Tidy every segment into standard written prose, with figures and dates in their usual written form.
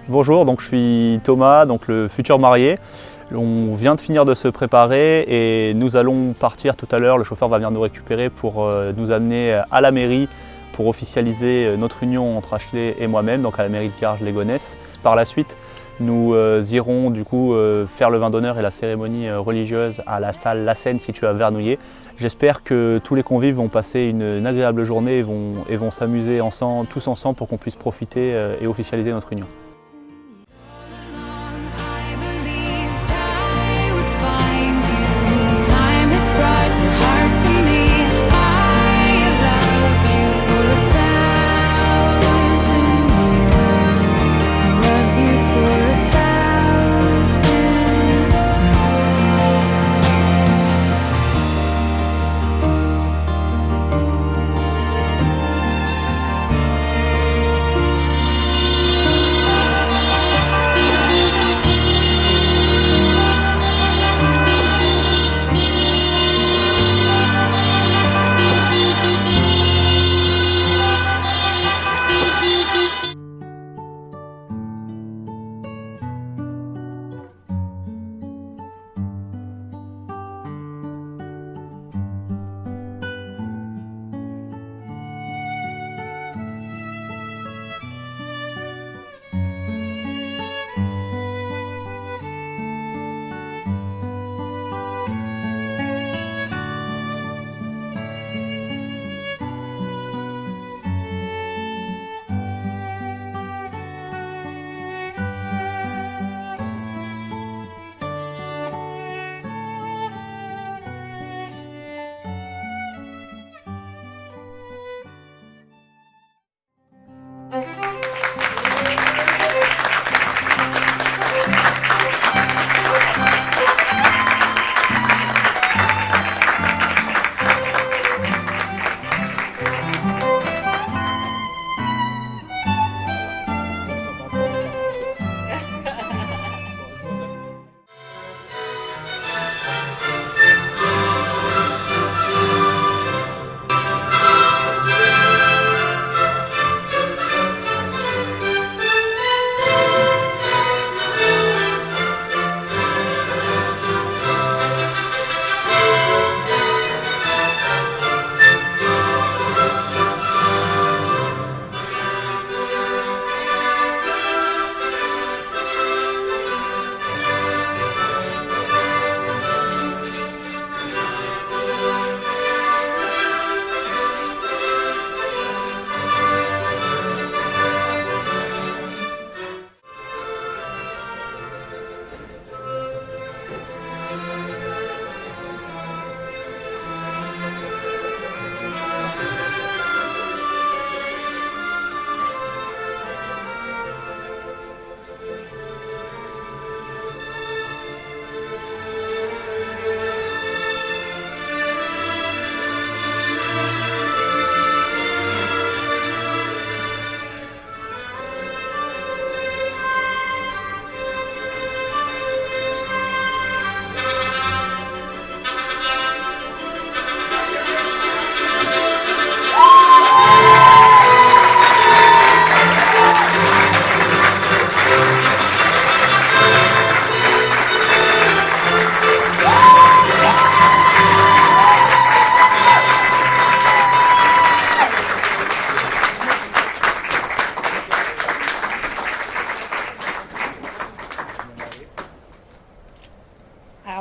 Bonjour, donc je suis Thomas, donc le futur marié. On vient de finir de se préparer et nous allons partir tout à l'heure. Le chauffeur va venir nous récupérer pour nous amener à la mairie pour officialiser notre union entre Ashley et moi-même, donc à la mairie de Garges-lès-Gonesse. Par la suite, nous irons du coup faire le vin d'honneur et la cérémonie religieuse à la salle La Seine située à Vernouillet. J'espère que tous les convives vont passer une agréable journée et vont s'amuser tous ensemble pour qu'on puisse profiter et officialiser notre union.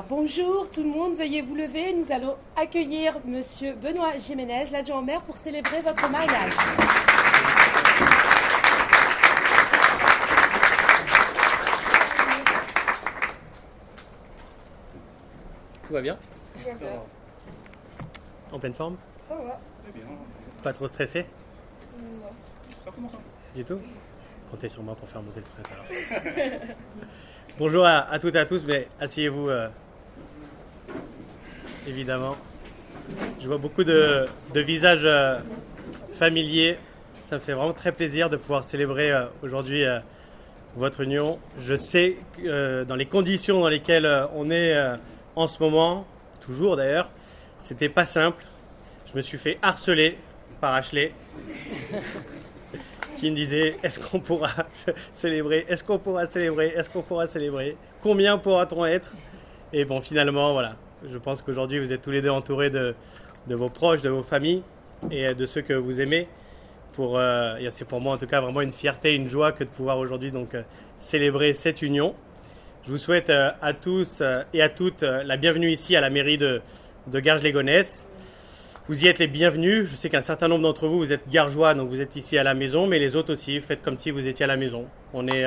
Bonjour tout le monde, veuillez vous lever. Nous allons accueillir Monsieur Benoît Jiménez, l'adjoint au maire, pour célébrer votre mariage. Tout va bien? En pleine forme? Ça va. Pas trop stressé? Non. Ça commence. Du tout? Comptez sur moi pour faire monter le stress alors. Bonjour à toutes et à tous, mais asseyez-vous évidemment. Je vois beaucoup de visages familiers. Ça me fait vraiment très plaisir de pouvoir célébrer aujourd'hui votre union. Je sais que dans les conditions dans lesquelles on est en ce moment, toujours d'ailleurs, c'était pas simple. Je me suis fait harceler par Ashley. qui me disaient est-ce qu'on pourra célébrer, est-ce qu'on pourra célébrer, est-ce qu'on pourra célébrer, combien pourra-t-on être? Et bon, finalement, voilà, je pense qu'aujourd'hui vous êtes tous les deux entourés de vos proches, de vos familles et de ceux que vous aimez. Et c'est pour moi en tout cas vraiment une fierté, une joie que de pouvoir aujourd'hui donc célébrer cette union. Je vous souhaite à tous et à toutes la bienvenue ici à la mairie de Garges-lès-Gonesse. Vous y êtes les bienvenus. Je sais qu'un certain nombre d'entre vous, vous êtes gargeois, donc vous êtes ici à la maison, mais les autres aussi, faites comme si vous étiez à la maison. On est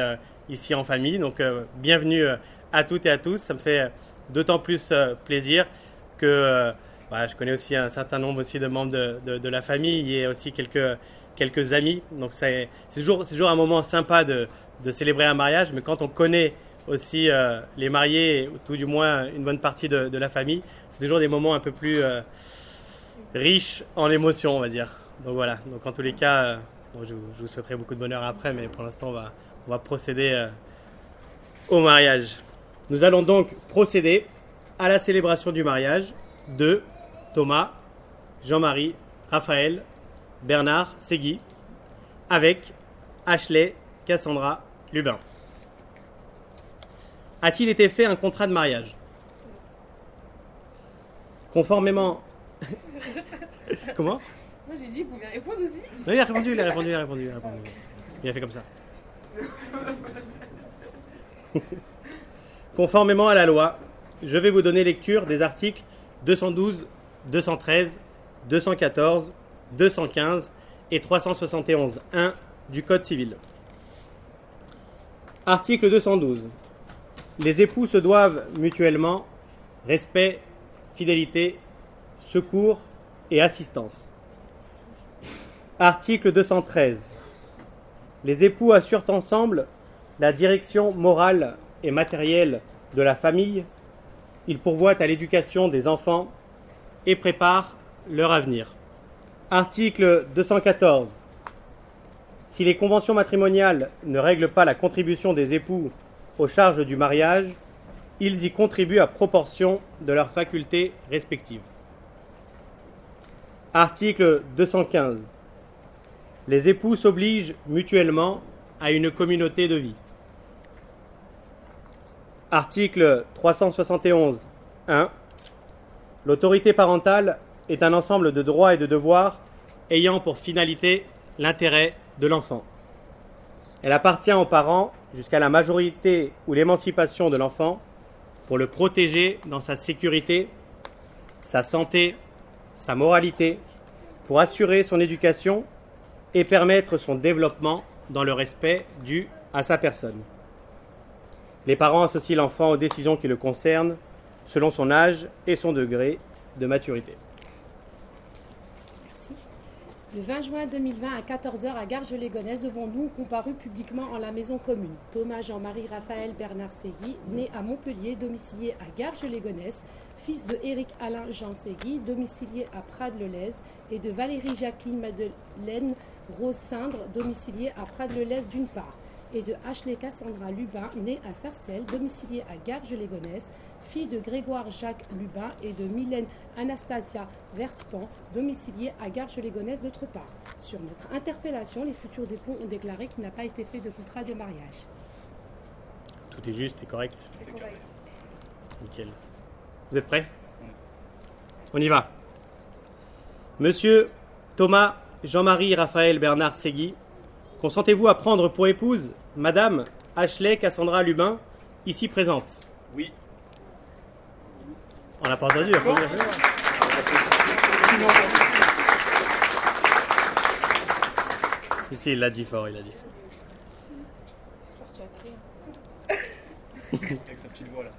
ici en famille, donc bienvenue à toutes et à tous. Ça me fait d'autant plus plaisir que je connais aussi un certain nombre aussi de membres de la famille et aussi quelques amis. Donc c'est toujours un moment sympa de célébrer un mariage, mais quand on connaît aussi les mariés, ou tout du moins une bonne partie de la famille, c'est toujours des moments un peu plus riches en émotions, on va dire. Donc voilà, donc en tous les cas, je vous souhaiterai beaucoup de bonheur après, mais pour l'instant on va procéder au mariage. Nous allons donc procéder à la célébration du mariage de Thomas, Jean-Marie, Raphaël, Bernard Segui, avec Ashley Cassandra Lubin. A-t-il été fait un contrat de mariage? Conformément... Comment? Moi j'ai dit, vous pouvez répondre aussi. Non, il a répondu. Il a fait comme ça. Conformément à la loi, je vais vous donner lecture des articles 212, 213, 214, 215 et 371.1 du Code civil. Article 212. Les époux se doivent mutuellement respect, fidélité, secours et assistance. Article 213. Les époux assurent ensemble la direction morale et matérielle de la famille. Ils pourvoient à l'éducation des enfants et préparent leur avenir. Article 214. Si les conventions matrimoniales ne règlent pas la contribution des époux aux charges du mariage, ils y contribuent à proportion de leurs facultés respectives. Article 215. Les époux s'obligent mutuellement à une communauté de vie. Article 371.1. L'autorité parentale est un ensemble de droits et de devoirs ayant pour finalité l'intérêt de l'enfant. Elle appartient aux parents jusqu'à la majorité ou l'émancipation de l'enfant pour le protéger dans sa sécurité, sa santé, sa moralité, pour assurer son éducation et permettre son développement dans le respect dû à sa personne. Les parents associent l'enfant aux décisions qui le concernent selon son âge et son degré de maturité. Merci. Le 20 juin 2020 à 14h à Garges-lès-Gonesse, devant nous ont comparu publiquement en la maison commune Thomas, Jean-Marie, Raphaël, Bernard Segui, né à Montpellier, domicilié à Garges-lès-Gonesse, fils de Éric Alain Jean Segui, domicilié à Prades-le-Lez, et de Valérie Jacqueline Madeleine Rose Cindre, domiciliée à Prades-le-Lez d'une part, et de Ashley Cassandra Lubin, née à Sarcelles, domiciliée à Garges-lès-Gonesse, fille de Grégoire Jacques Lubin et de Mylène Anastasia Verspan, domiciliée à Garges-lès-Gonesse d'autre part. Sur notre interpellation, les futurs époux ont déclaré qu'il n'a pas été fait de contrat de mariage. Tout est juste et correct. C'est correct. Nickel. Vous êtes prêts? On y va. Monsieur Thomas, Jean-Marie, Raphaël, Bernard Segui, consentez-vous à prendre pour épouse Madame Ashley Cassandra Lubin, ici présente? Oui. On n'a pas entendu, il faut dire. Si, il l'a dit fort, Avec sa petite voix là.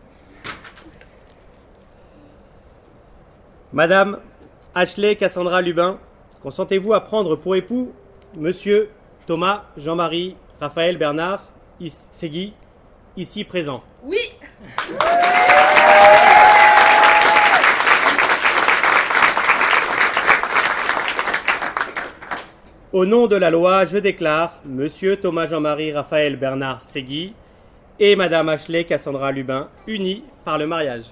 Madame Ashley Cassandra Lubin, consentez-vous à prendre pour époux Monsieur Thomas, Jean-Marie, Raphaël, Bernard Segui, ici présent? Oui. Au nom de la loi, je déclare Monsieur Thomas Jean-Marie Raphaël Bernard Segui et Madame Ashley Cassandra Lubin unis par le mariage.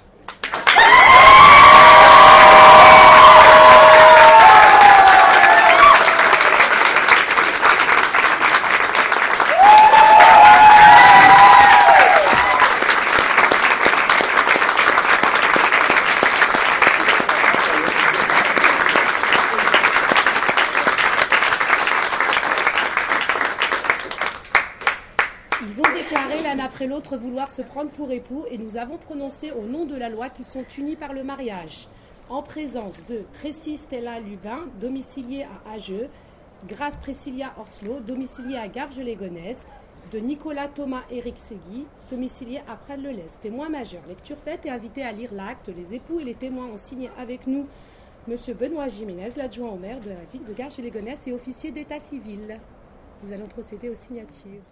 déclaré l'un après l'autre vouloir se prendre pour époux et nous avons prononcé au nom de la loi qu'ils sont unis par le mariage. En présence de Tracy Stella Lubin, domiciliée à Ageux, Grace Priscilla Orslo, domiciliée à Garges-les-Gonesse, de Nicolas Thomas Éric Segui, domicilié à Prades-le-Lez. Témoin majeur. Lecture faite et invité à lire l'acte. Les époux et les témoins ont signé avec nous M. Benoît Jiménez, l'adjoint au maire de la ville de Garges-les-Gonesse et officier d'état civil. Nous allons procéder aux signatures.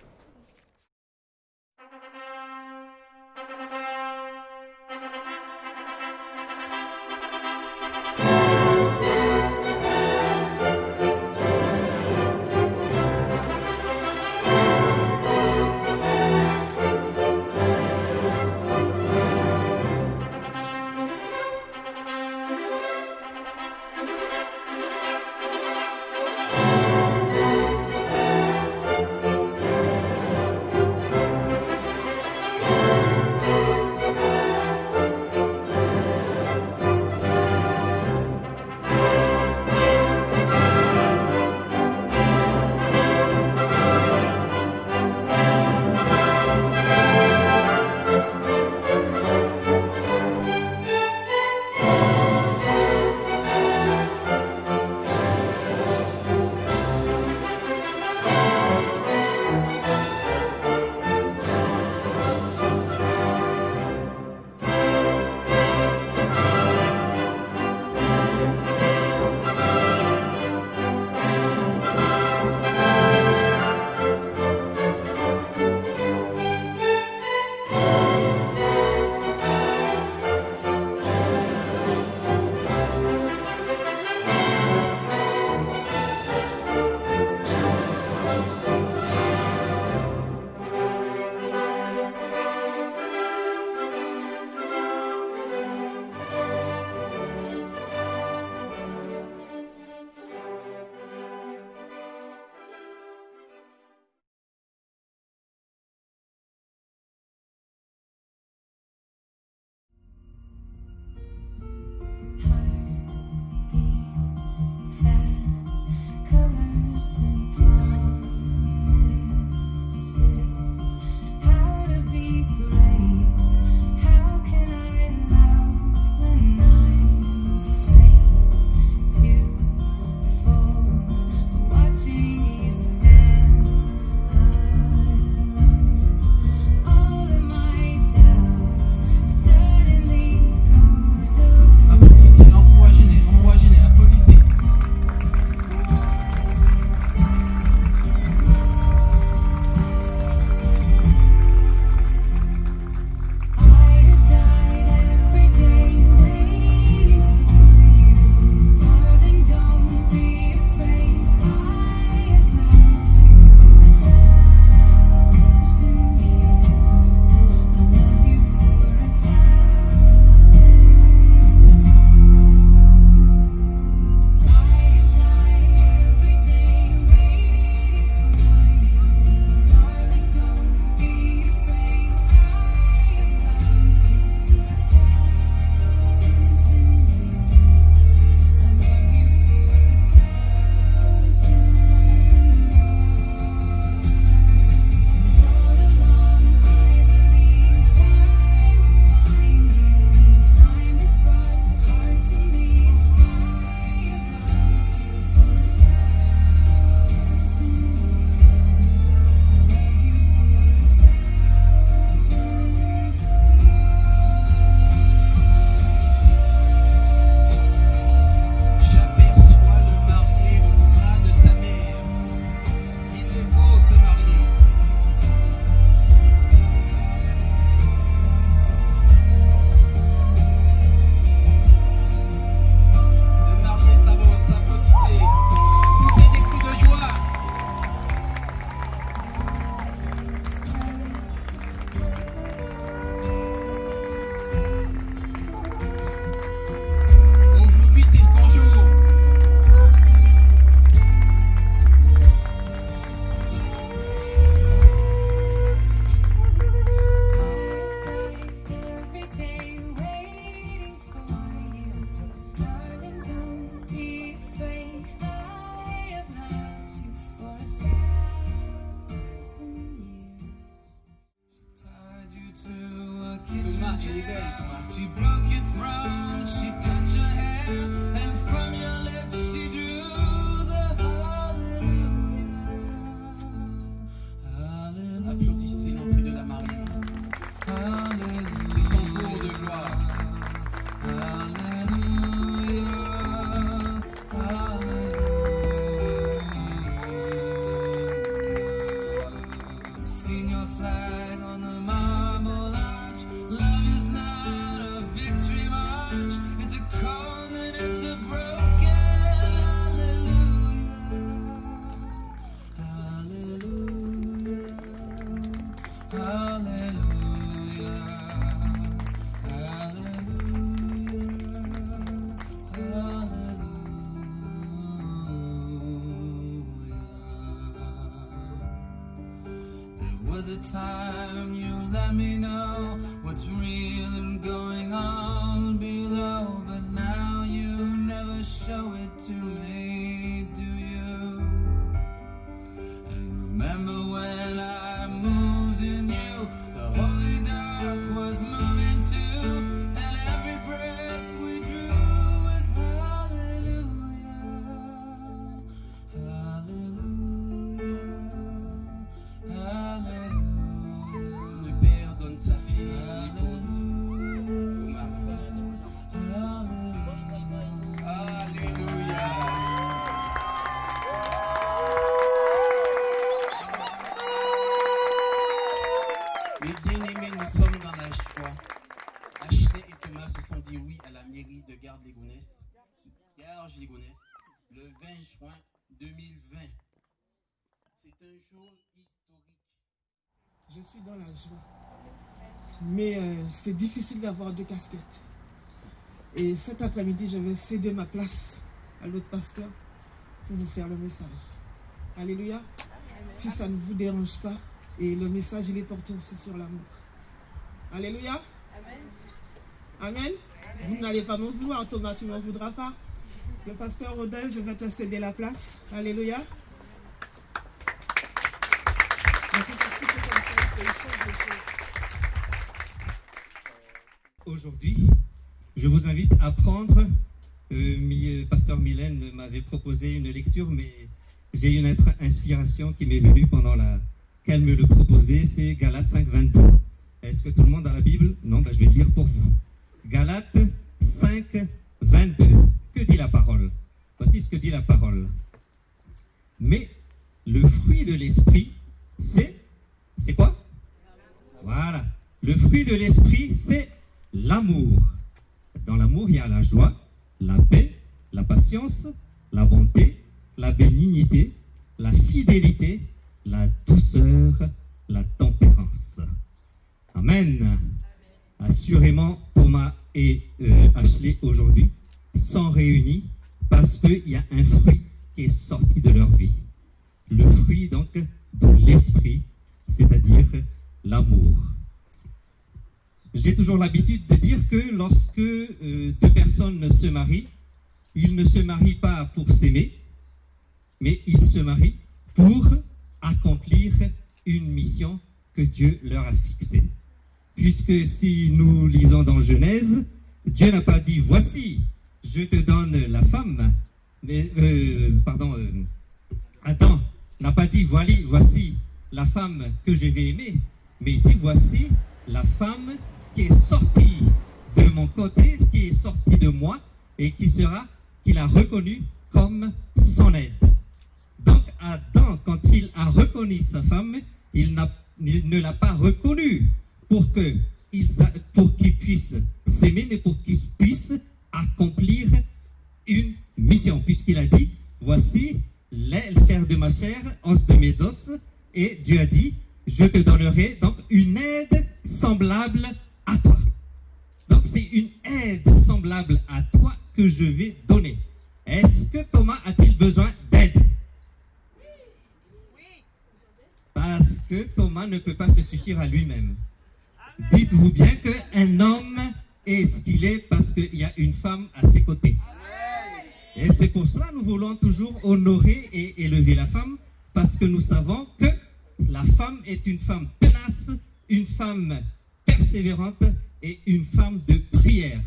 She broke your throne, she cut your hair, and from your lips she drew the hallelujah. Applaudissez l'entrée de la mariée. Hallelujah. Son cours de gloire. Hallelujah. Hallelujah. I've seen your flag on the marble arch. Love is not a victory march. It's a cold and it's a broken hallelujah. Hallelujah. There was a time you let me know what's real and going on below, but now you never show it to me, do you? And remember when I moved in you, the holy dark was moving too, and every breath we drew was hallelujah, hallelujah, hallelujah. Le Père donne sa fille épouse au mari. Alléluia. Mes bien-aimés, nous sommes dans la joie. Ashley et Thomas se sont dit oui à la mairie de Garges-les-Gonesse, le 20 juin 2020. C'est un jour historique. Je suis dans la joie. Mais c'est difficile d'avoir deux casquettes. Et cet après-midi, je vais céder ma place à l'autre pasteur pour vous faire le message. Alléluia. Si ça ne vous dérange pas. Et le message, il est porté aussi sur l'amour. Alléluia. Amen. Vous n'allez pas m'en vouloir, Thomas, tu ne m'en voudras pas. Le pasteur Rodin, je vais te céder la place. Alléluia. Aujourd'hui, je vous invite à prendre, pasteur Mylène m'avait proposé une lecture, mais j'ai une autre inspiration qui m'est venue pendant qu'elle me le proposait, c'est Galates 5, 22. Est-ce que tout le monde a la Bible? Non, je vais le lire pour vous. Galates 5, 22. Que dit la parole? Voici ce que dit la parole. Mais le fruit de l'esprit, c'est quoi? Voilà. Le fruit de l'esprit, c'est l'amour. Dans l'amour, il y a la joie, la paix, la patience, la bonté, la bénignité, la fidélité, la douceur, la tempérance. Amen. Assurément, Thomas et Ashley aujourd'hui sont réunis parce qu'il y a un fruit qui est sorti de leur vie. Le fruit donc de l'esprit, c'est-à-dire l'amour. J'ai toujours l'habitude de dire que lorsque deux personnes se marient, ils ne se marient pas pour s'aimer, mais ils se marient pour accomplir une mission que Dieu leur a fixée. Puisque si nous lisons dans Genèse, Dieu n'a pas dit « Voici, je te donne la femme », mais, Adam n'a pas dit « Voici la femme que je vais aimer », mais il dit « Voici la femme qui est sortie de mon côté, qui est sortie de moi, et qu'il a reconnue comme son aide. » Donc Adam, quand il a reconnu sa femme, il ne l'a pas reconnue pour qu'il puisse s'aimer, mais pour qu'il puisse accomplir une mission, puisqu'il a dit, voici l'aile chair de ma chair, os de mes os, et Dieu a dit, je te donnerai donc une aide semblable à toi. Donc c'est une aide semblable à toi que je vais donner. Est-ce que Thomas a-t-il besoin d'aide? Parce que Thomas ne peut pas se suffire à lui-même. Dites-vous bien qu'un homme est ce qu'il est parce qu'il y a une femme à ses côtés. Et c'est pour cela que nous voulons toujours honorer et élever la femme, parce que nous savons que la femme est une femme tenace, une femme persévérante et une femme de prière.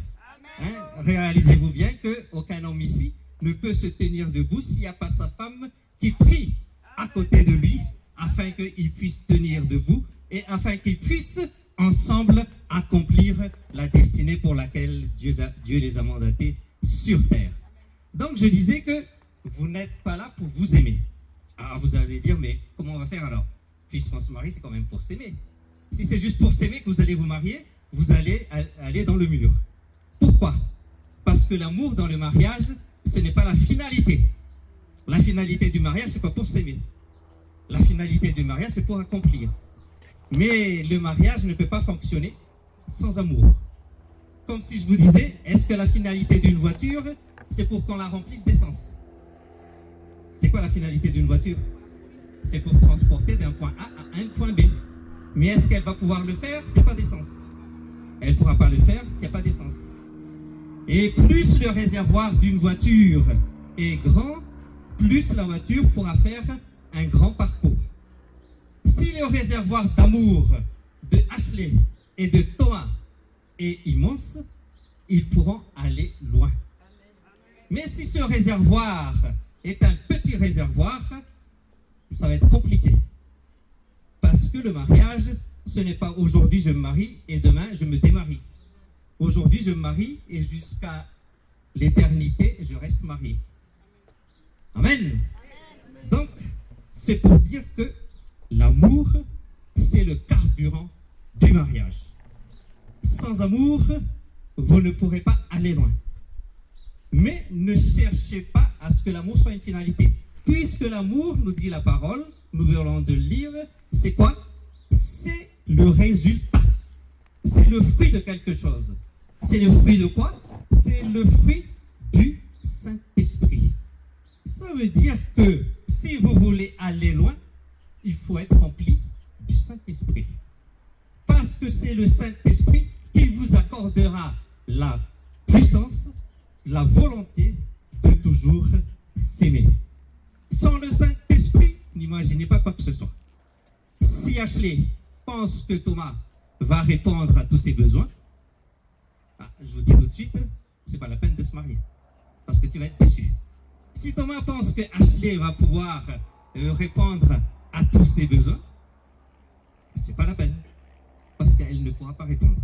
Hein, réalisez-vous bien qu'aucun homme ici ne peut se tenir debout s'il n'y a pas sa femme qui prie à côté de lui afin qu'il puisse tenir debout et afin qu'ils puissent ensemble accomplir la destinée pour laquelle Dieu les a mandatés sur terre. Donc je disais que vous n'êtes pas là pour vous aimer. Alors vous allez dire, mais comment on va faire alors? Puisqu'on se marie, c'est quand même pour s'aimer. Si c'est juste pour s'aimer que vous allez vous marier, vous allez aller dans le mur. Pourquoi? Parce que l'amour dans le mariage, ce n'est pas la finalité. La finalité du mariage, c'est pas pour s'aimer. La finalité du mariage, c'est pour accomplir. Mais le mariage ne peut pas fonctionner sans amour. Comme si je vous disais, est-ce que la finalité d'une voiture, c'est pour qu'on la remplisse d'essence? C'est quoi la finalité d'une voiture? C'est pour transporter d'un point A à un point B. Mais est-ce qu'elle va pouvoir le faire s'il n'y a pas d'essence? Elle ne pourra pas le faire s'il n'y a pas d'essence. Et plus le réservoir d'une voiture est grand, plus la voiture pourra faire un grand parcours. Si le réservoir d'amour de Ashley et de Thomas est immense, ils pourront aller loin. Mais si ce réservoir est un petit réservoir, ça va être compliqué. Parce que le mariage, ce n'est pas aujourd'hui je me marie et demain je me démarie. Aujourd'hui je me marie et jusqu'à l'éternité je reste marié. Amen. Donc, c'est pour dire que l'amour, c'est le carburant du mariage. Sans amour, vous ne pourrez pas aller loin. Mais ne cherchez pas à ce que l'amour soit une finalité. Puisque l'amour, nous dit la parole, nous venons de le lire, c'est quoi? C'est le résultat. C'est le fruit de quelque chose. C'est le fruit de quoi? C'est le fruit du Saint-Esprit. Ça veut dire que si vous voulez aller loin, il faut être rempli du Saint-Esprit. Parce que c'est le Saint-Esprit qui vous accordera la puissance, la volonté de toujours s'aimer. Sans le Saint-Esprit, n'imaginez pas quoi que ce soit. Si Ashley pense que Thomas va répondre à tous ses besoins, je vous dis tout de suite, c'est pas la peine de se marier. Parce que tu vas être déçu. Si Thomas pense que Ashley va pouvoir répondre à tous ses besoins, c'est pas la peine. Parce qu'elle ne pourra pas répondre.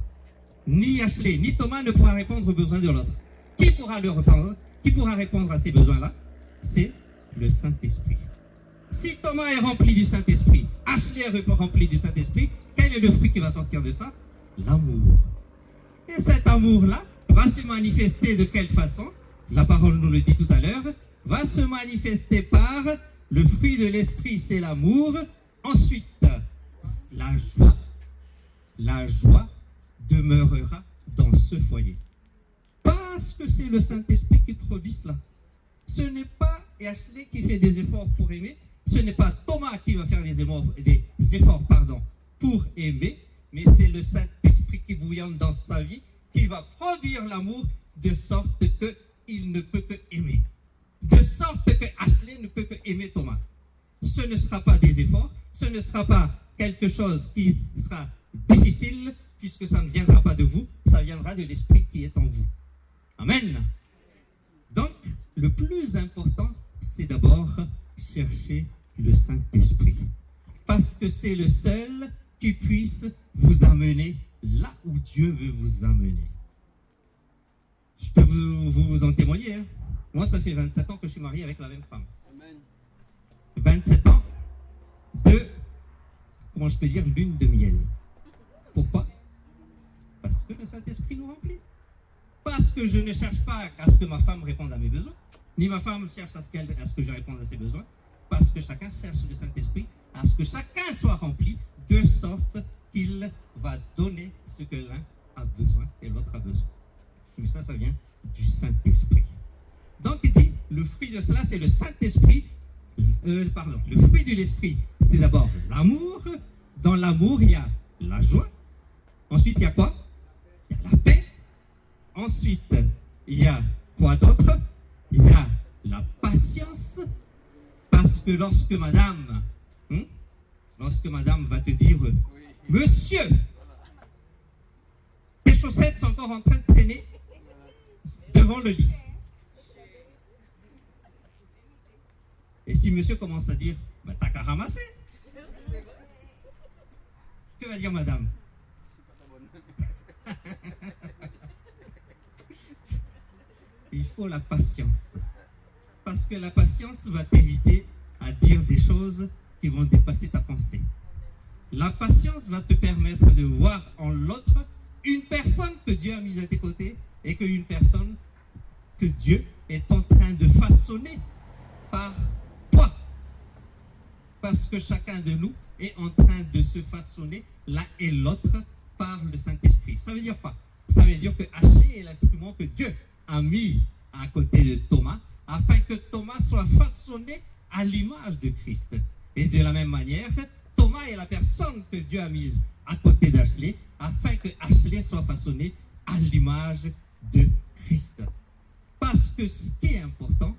Ni Ashley, ni Thomas ne pourra répondre aux besoins de l'autre. Qui pourra le répondre? Qui pourra répondre à ces besoins-là? C'est le Saint-Esprit. Si Thomas est rempli du Saint-Esprit, Ashley est rempli du Saint-Esprit, quel est le fruit qui va sortir de ça? L'amour. Et cet amour-là va se manifester de quelle façon? La parole nous le dit tout à l'heure, va se manifester par le fruit de l'esprit, c'est l'amour. Ensuite, la joie. La joie demeurera dans ce foyer. Parce que c'est le Saint-Esprit qui produit cela. Ce n'est pas Ashley qui fait des efforts pour aimer, ce n'est pas Thomas qui va faire des efforts pour aimer, mais c'est le Saint-Esprit qui bouillonne dans sa vie, qui va produire l'amour de sorte qu'il ne peut que aimer. De sorte que Ashley ne peut que aimer Thomas. Ce ne sera pas des efforts, ce ne sera pas quelque chose qui sera difficile, puisque ça ne viendra pas de vous, ça viendra de l'Esprit qui est en vous. Amen. Donc, le plus important, c'est d'abord chercher le Saint-Esprit. Parce que c'est le seul qui puisse vous amener là où Dieu veut vous amener. Je peux vous en témoigner. Hein. Moi, ça fait 27 ans que je suis marié avec la même femme. Amen. 27 ans de, comment je peux dire, lune de miel. Pourquoi? Parce que le Saint-Esprit nous remplit. Parce que je ne cherche pas à ce que ma femme réponde à mes besoins, ni ma femme cherche à ce que je réponde à ses besoins, parce que chacun cherche le Saint-Esprit, à ce que chacun soit rempli, de sorte qu'il va donner ce que l'un a besoin et l'autre a besoin. Mais ça vient du Saint-Esprit. Donc il dit, le fruit de cela, c'est le Saint-Esprit, le fruit de l'Esprit, c'est d'abord l'amour. Dans l'amour, il y a la joie. Ensuite, il y a quoi? Il y a la paix. Ensuite, il y a quoi d'autre? Il y a la patience. Parce que lorsque madame va te dire, monsieur, tes encore en train de traîner devant le lit. Et si monsieur commence à dire, bah, t'as qu'à ramasser. Que va dire madame? Il faut la patience. Parce que la patience va t'éviter à dire des choses qui vont dépasser ta pensée. La patience va te permettre de voir en l'autre une personne que Dieu a mise à tes côtés et qu'une personne que Dieu est en train de façonner par toi. Parce que chacun de nous est en train de se façonner l'un et l'autre par le Saint-Esprit. Ça veut dire quoi? Ça veut dire que Ashley est l'instrument que Dieu a mis à côté de Thomas afin que Thomas soit façonné à l'image de Christ. Et de la même manière, Thomas est la personne que Dieu a mise à côté d'Ashley afin que Ashley soit façonné à l'image de Christ. Parce que ce qui est important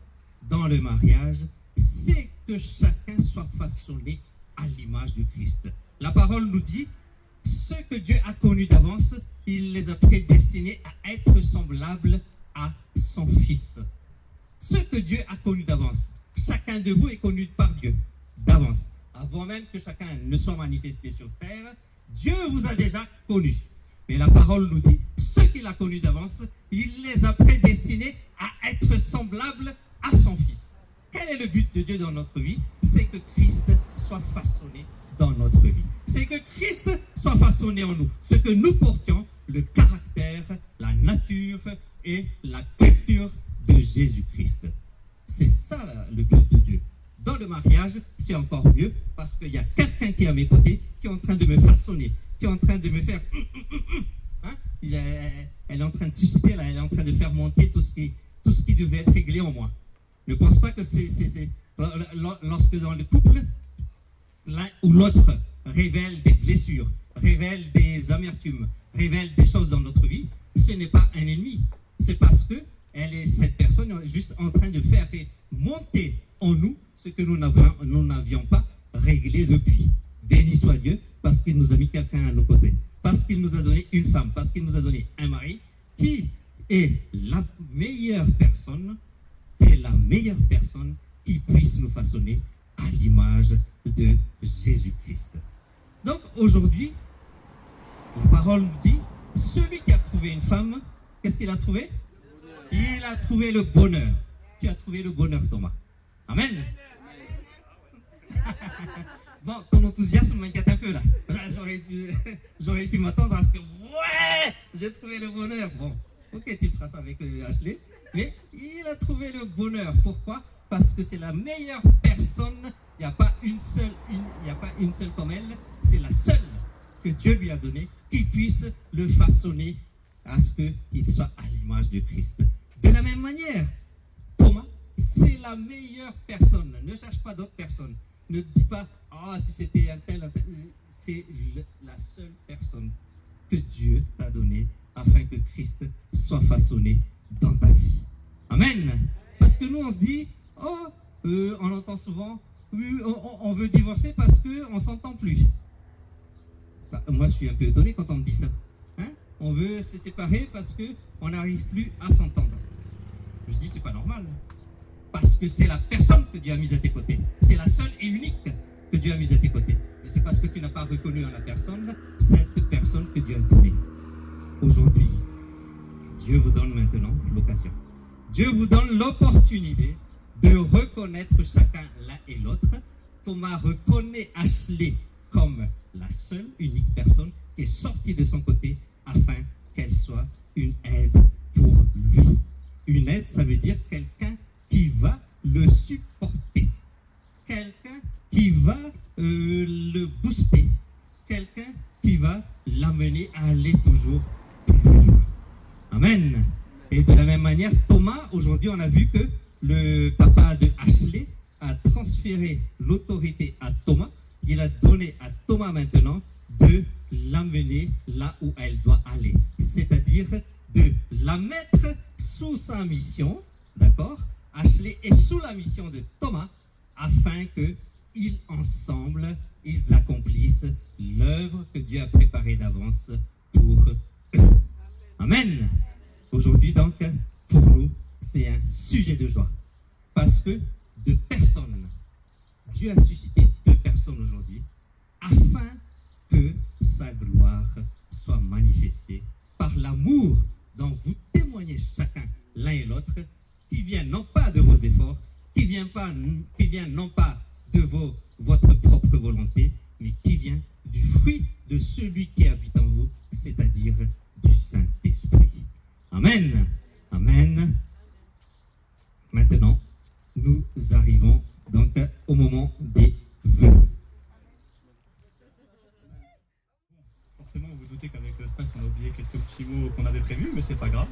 dans le mariage, c'est que chacun soit façonné à l'image de Christ. La parole nous dit, ceux que Dieu a connus d'avance, il les a prédestinés à être semblables à son Fils. Ceux que Dieu a connus d'avance, chacun de vous est connu par Dieu d'avance. Avant même que chacun ne soit manifesté sur terre, Dieu vous a déjà connus. Mais la parole nous dit, ceux qu'il a connus d'avance, il les a prédestinés à être semblables à son Fils. Quel est le but de Dieu dans notre vie? C'est que Christ soit façonné dans notre vie. C'est que Christ soit façonné en nous. Ce que nous portions, le caractère, la nature et la culture de Jésus-Christ. C'est ça le but de Dieu. Dans le mariage, c'est encore mieux parce qu'il y a quelqu'un qui est à mes côtés, qui est en train de me façonner, qui est en train de me faire... Hein? Elle est en train de susciter, là, elle est en train de faire monter tout ce qui devait être réglé en moi. Ne pense pas que c'est... Lorsque dans le couple, l'un ou l'autre révèle des blessures, révèle des amertumes, révèle des choses dans notre vie, ce n'est pas un ennemi. C'est parce que cette personne est juste en train de faire monter en nous ce que nous n'avions pas réglé depuis. Béni soit Dieu, parce qu'il nous a mis quelqu'un à nos côtés, parce qu'il nous a donné une femme, parce qu'il nous a donné un mari qui est la meilleure personne qui puisse nous façonner à l'image de Jésus-Christ. Donc aujourd'hui, la parole nous dit, celui qui a trouvé une femme, qu'est-ce qu'il a trouvé? Il a trouvé le bonheur. Tu as trouvé le bonheur, Thomas. Amen. Bon, ton enthousiasme m'inquiète un peu là. J'aurais pu m'attendre à ce que, ouais, j'ai trouvé le bonheur. Bon, ok, tu feras ça avec Ashley. Mais il a trouvé le bonheur. Pourquoi? Parce que c'est la meilleure personne. Il n'y a pas une seule comme elle. C'est la seule que Dieu lui a donnée qui puisse le façonner à ce qu'il soit à l'image de Christ. De la même manière, Thomas, c'est la meilleure personne. Ne cherche pas d'autres personnes. Ne dis pas, si c'était un tel. C'est la seule personne que Dieu t'a donnée afin que Christ soit façonné dans ta vie. Amen. Parce que nous, on se dit, on entend souvent, on veut divorcer parce qu'on ne s'entend plus. Bah, moi, je suis un peu étonné quand on me dit ça. Hein? On veut se séparer parce qu'on n'arrive plus à s'entendre. Je dis, c'est pas normal. Parce que c'est la personne que Dieu a mise à tes côtés. C'est la seule et unique que Dieu a mise à tes côtés. Et c'est parce que tu n'as pas reconnu en la personne cette personne que Dieu a donnée. Aujourd'hui, Dieu vous donne maintenant l'occasion. Dieu vous donne l'opportunité de reconnaître chacun l'un et l'autre. Thomas reconnaît Ashley comme la seule, unique personne qui est sortie de son côté afin qu'elle soit une aide pour lui. Une aide, ça veut dire quelqu'un qui va le supporter, quelqu'un qui va le booster, quelqu'un qui va l'amener à aller toujours plus loin. Amen. Et de la même manière, Thomas, aujourd'hui, on a vu que le papa de Ashley a transféré l'autorité à Thomas. Il a donné à Thomas maintenant de l'amener là où elle doit aller. C'est-à-dire de la mettre sous sa mission, d'accord? Ashley est sous la mission de Thomas afin qu'ils, ensemble, ils accomplissent l'œuvre que Dieu a préparée d'avance pour eux. Amen. Amen. Aujourd'hui, donc, pour nous, c'est un sujet de joie. Parce que deux personnes, Dieu a suscité deux personnes aujourd'hui, afin que sa gloire soit manifestée par l'amour dont vous témoignez chacun l'un et l'autre, qui vient non pas de vos efforts, qui vient non pas de votre propre volonté, mais qui vient du fruit de celui qui habite en vous, c'est-à-dire du Saint-Esprit. Amen. Amen. Maintenant, nous arrivons donc au moment des vœux. Forcément, vous vous doutez qu'avec le stress, on a oublié quelques petits mots qu'on avait prévus, mais c'est pas grave.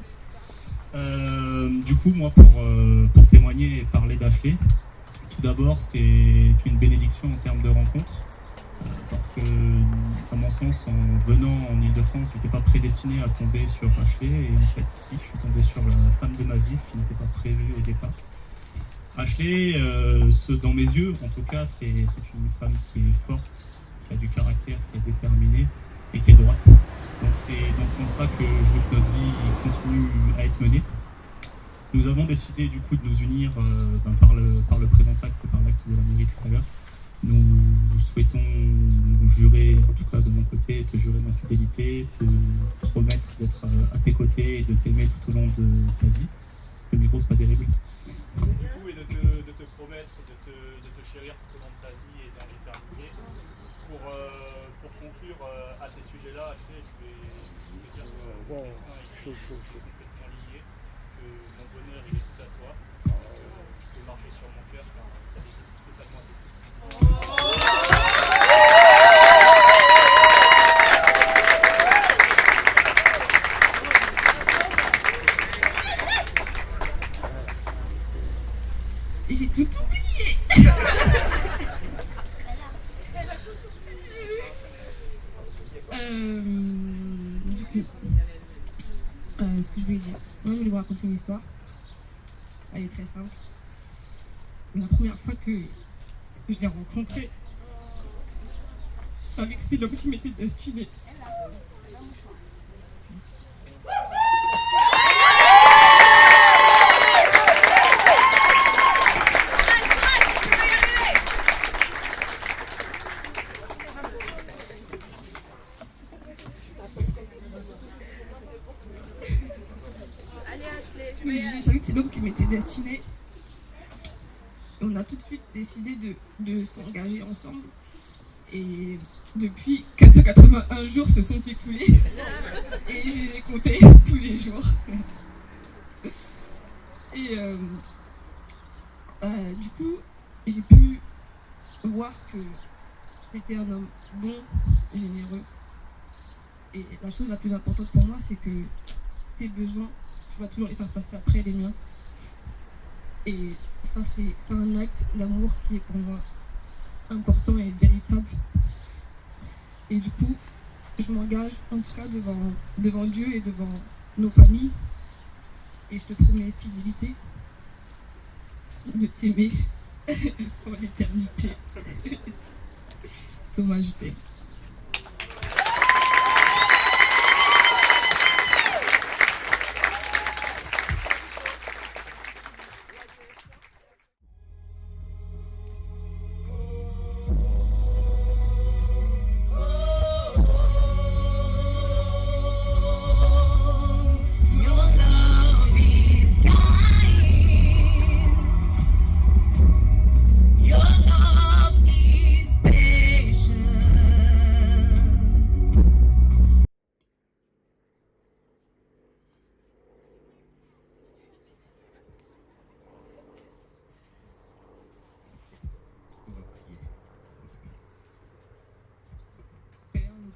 Du coup, moi, pour témoigner et parler d'Ashley, tout d'abord, c'est une bénédiction en termes de rencontre. Parce que, à mon sens, en venant en Ile-de-France, je n'étais pas prédestiné à tomber sur Ashley. Et en fait, si, je suis tombé sur la femme de ma vie, ce qui n'était pas prévu au départ. Ashley, dans mes yeux, en tout cas, c'est une femme qui est forte, qui a du caractère, qui est déterminée et qui est droite. Donc c'est dans ce sens-là que je veux que notre vie continue à être menée. Nous avons décidé du coup de nous unir par le présent acte, par l'acte de la mairie tout à l'heure. Nous souhaitons nous jurer, en tout cas de mon côté, te jurer ma fidélité, te promettre d'être à tes côtés et de t'aimer tout au long de ta vie. Le micro, c'est pas terrible. Du coup, et de te promettre, de te chérir tout au long de ta vie et dans l'éternité. Pour conclure à ces sujets-là, je vais dire que mon destin est complètement lié, que mon bonheur il est tout à toi, que je peux marcher sur mon cœur car tu as des totalement à tes pieds. J'ai tout oublié. Du coup, ce que je voulais dire, moi je vais vous raconter une histoire. Elle est très simple. La première fois que je l'ai rencontré, je savais que c'était l'homme qui m'était destiné. Je savais que c'était l'homme qui m'était destiné. On a tout de suite décidé de s'engager ensemble. Et depuis 481 jours se sont écoulés. Et je les ai comptés tous les jours. Et du coup, j'ai pu voir que c'était un homme bon, généreux. Et la chose la plus importante pour moi, c'est que tes besoins, tu vas toujours les faire passer après les miens. Et ça, c'est un acte d'amour qui est pour moi important et véritable. Et du coup, je m'engage en tout cas devant Dieu et devant nos familles. Et je te promets fidélité, de t'aimer pour l'éternité. Thomas, je t'aime.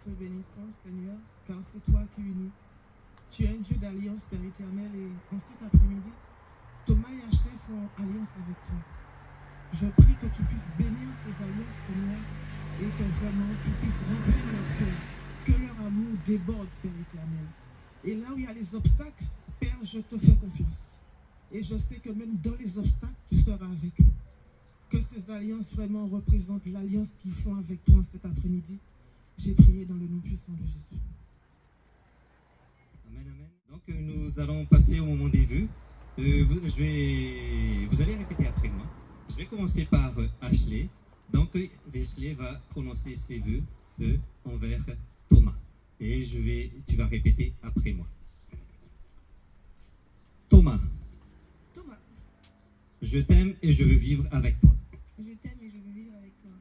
Te bénissons, Seigneur, car c'est toi qui unis. Tu es un Dieu d'alliance, Père éternel, et en cet après-midi, Thomas et Ashley font alliance avec toi. Je prie que tu puisses bénir ces alliances, Seigneur, et que vraiment tu puisses remplir leur cœur, que leur amour déborde, Père éternel. Et là où il y a les obstacles, Père, je te fais confiance. Et je sais que même dans les obstacles, tu seras avec eux. Que ces alliances vraiment représentent l'alliance qu'ils font avec toi cet après-midi. J'ai prié dans le nom puissant de Jésus. Amen, amen. Donc, nous allons passer au moment des vœux. Vous allez répéter après moi. Je vais commencer par Ashley. Donc, Ashley va prononcer ses vœux envers Thomas. Et tu vas répéter après moi. Thomas, Thomas, je t'aime et je veux vivre avec toi. je t'aime et je veux vivre avec toi.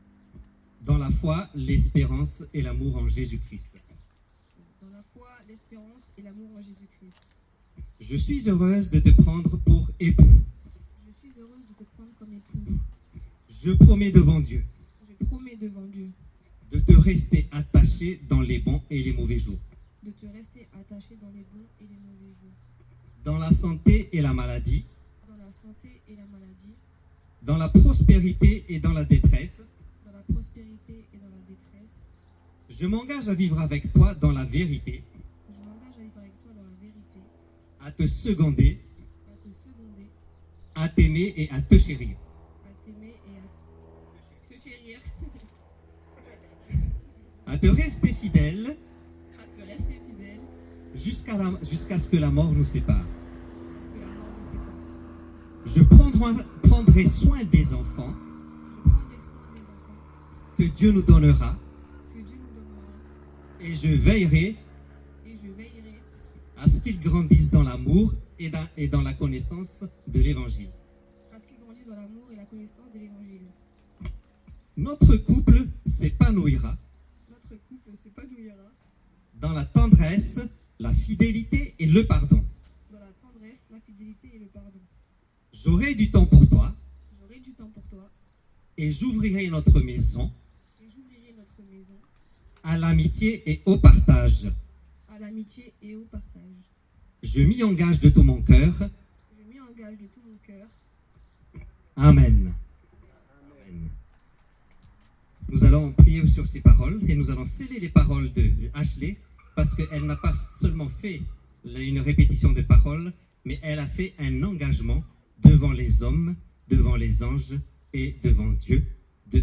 Dans la foi, l'espérance et l'amour en Jésus-Christ. Dans la foi, l'espérance et l'amour en Jésus-Christ. Je suis heureuse de te prendre pour époux. Je suis heureuse de te prendre comme époux. Je promets devant Dieu Je promets devant Dieu de te rester attaché dans les bons et les mauvais jours, de te rester attaché dans les bons et les mauvais jours, dans la santé et la maladie, dans la santé et la maladie, dans la prospérité et dans la détresse. dans la prospérité et dans la détresse. Je m'engage à vivre avec toi dans la vérité, Je m'engage à vivre avec toi dans la vérité, à te seconder, à te seconder, à t'aimer et à te chérir. à t'aimer et à te chérir, À te rester fidèle à te rester fidèle, jusqu'à ce que la mort nous sépare. parce que la mort nous sépare. Je prendrai soin des enfants Je prendrai soin des enfants que Dieu nous donnera que Dieu nous donnera, et je veillerai et je veillerai à ce qu'ils grandissent dans l'amour et dans la connaissance de l'Évangile. à ce qu'ils grandissent dans l'amour et la connaissance de l'Évangile. Notre couple s'épanouira Notre couple s'épanouira dans la tendresse, la fidélité et le pardon. dans la tendresse, la fidélité et le pardon. J'aurai du temps pour toi J'aurai du temps pour toi et j'ouvrirai notre maison et j'ouvrirai notre maison à l'amitié et au partage. à l'amitié et au partage. Je m'y engage de tout mon cœur. Je m'y engage de tout mon cœur. Amen. Amen. Nous allons prier sur ces paroles et nous allons sceller les paroles de Ashley parce qu'elle n'a pas seulement fait une répétition de paroles, mais elle a fait un engagement devant les hommes, devant les anges et devant Dieu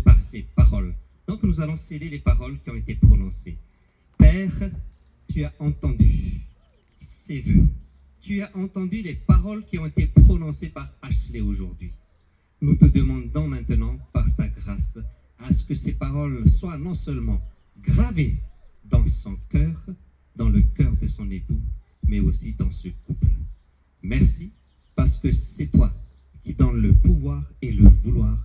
par ses paroles. Donc nous allons sceller les paroles qui ont été prononcées. Père, tu as entendu ces vœux. Tu as entendu les paroles qui ont été prononcées par Ashley aujourd'hui. Nous te demandons maintenant, par ta grâce, à ce que ces paroles soient non seulement gravées dans son cœur, dans le cœur de son époux, mais aussi dans ce couple. Merci, parce que c'est toi qui donnes le pouvoir et le vouloir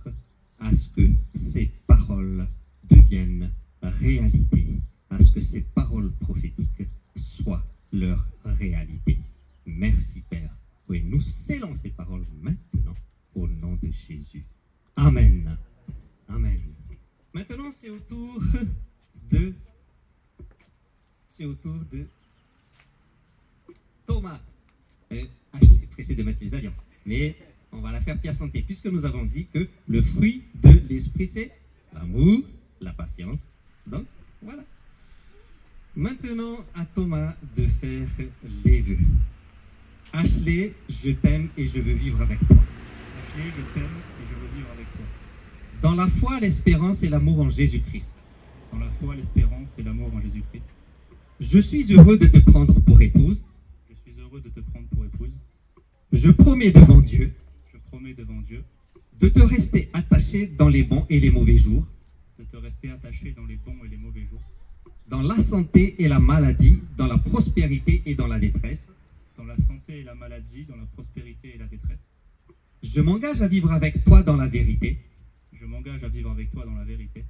à ce que ces paroles deviennent réalité, à ce que ces paroles prophétiques soient leur réalité. Merci, Père. Oui, nous scellons ces paroles maintenant au nom de Jésus. Amen. Amen. Maintenant, c'est au tour de Thomas. Ashley est pressé de mettre les alliances, mais on va la faire patienter, puisque nous avons dit que le fruit de l'esprit, c'est l'amour, la patience. Donc, voilà. Maintenant, à Thomas de faire les vœux. Ashley, je t'aime et je veux vivre avec toi. Ashley, je t'aime et je veux vivre avec toi. Dans la foi, l'espérance et l'amour en Jésus-Christ. Dans la foi, l'espérance et l'amour en Jésus-Christ. Je suis heureux de te prendre pour épouse. Je suis heureux de te prendre pour épouse. Je promets devant Dieu Je promets devant Dieu de te rester attaché dans les bons et les mauvais jours, de te rester attaché dans les bons et les mauvais jours, dans la santé et la maladie, dans la prospérité et dans la détresse. dans la santé et la maladie, dans la prospérité et la détresse. Je m'engage à vivre avec toi dans la vérité, Je m'engage à vivre avec toi dans la vérité,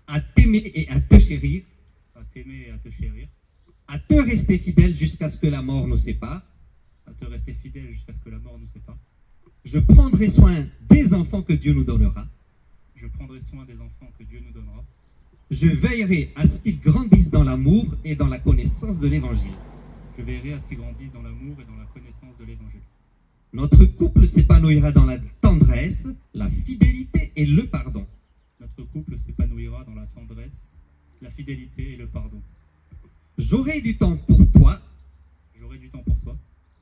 à t'aimer et à te chérir, à t'aimer et à te chérir, à te rester fidèle jusqu'à ce que la mort nous sépare. à te rester fidèle jusqu'à ce que la mort nous sépare. Je prendrai soin des enfants que Dieu nous donnera. Je prendrai soin des enfants que Dieu nous donnera. Je veillerai à ce qu'ils grandissent dans l'amour et dans la connaissance de l'Évangile. Je veillerai à ce qu'ils grandissent dans l'amour et dans la connaissance de l'Évangile. Notre couple s'épanouira dans la tendresse, la fidélité et le pardon. Notre couple s'épanouira dans la tendresse, la fidélité et le pardon. J'aurai du temps pour toi J'aurai du temps pour toi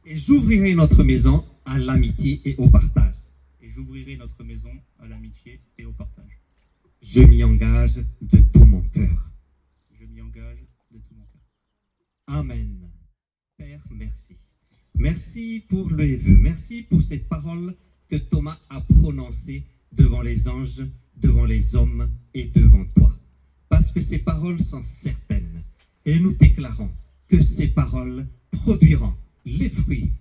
et j'ouvrirai notre maison à l'amitié et au partage. et j'ouvrirai notre maison à l'amitié et au partage. Je m'y engage de tout mon cœur. Je m'y engage de tout mon cœur. Amen. Père, merci. Merci pour les vœux. Merci pour ces paroles que Thomas a prononcées devant les anges, devant les hommes et devant toi. Parce que ces paroles sont certaines. Et nous déclarons que ces paroles produiront les fruits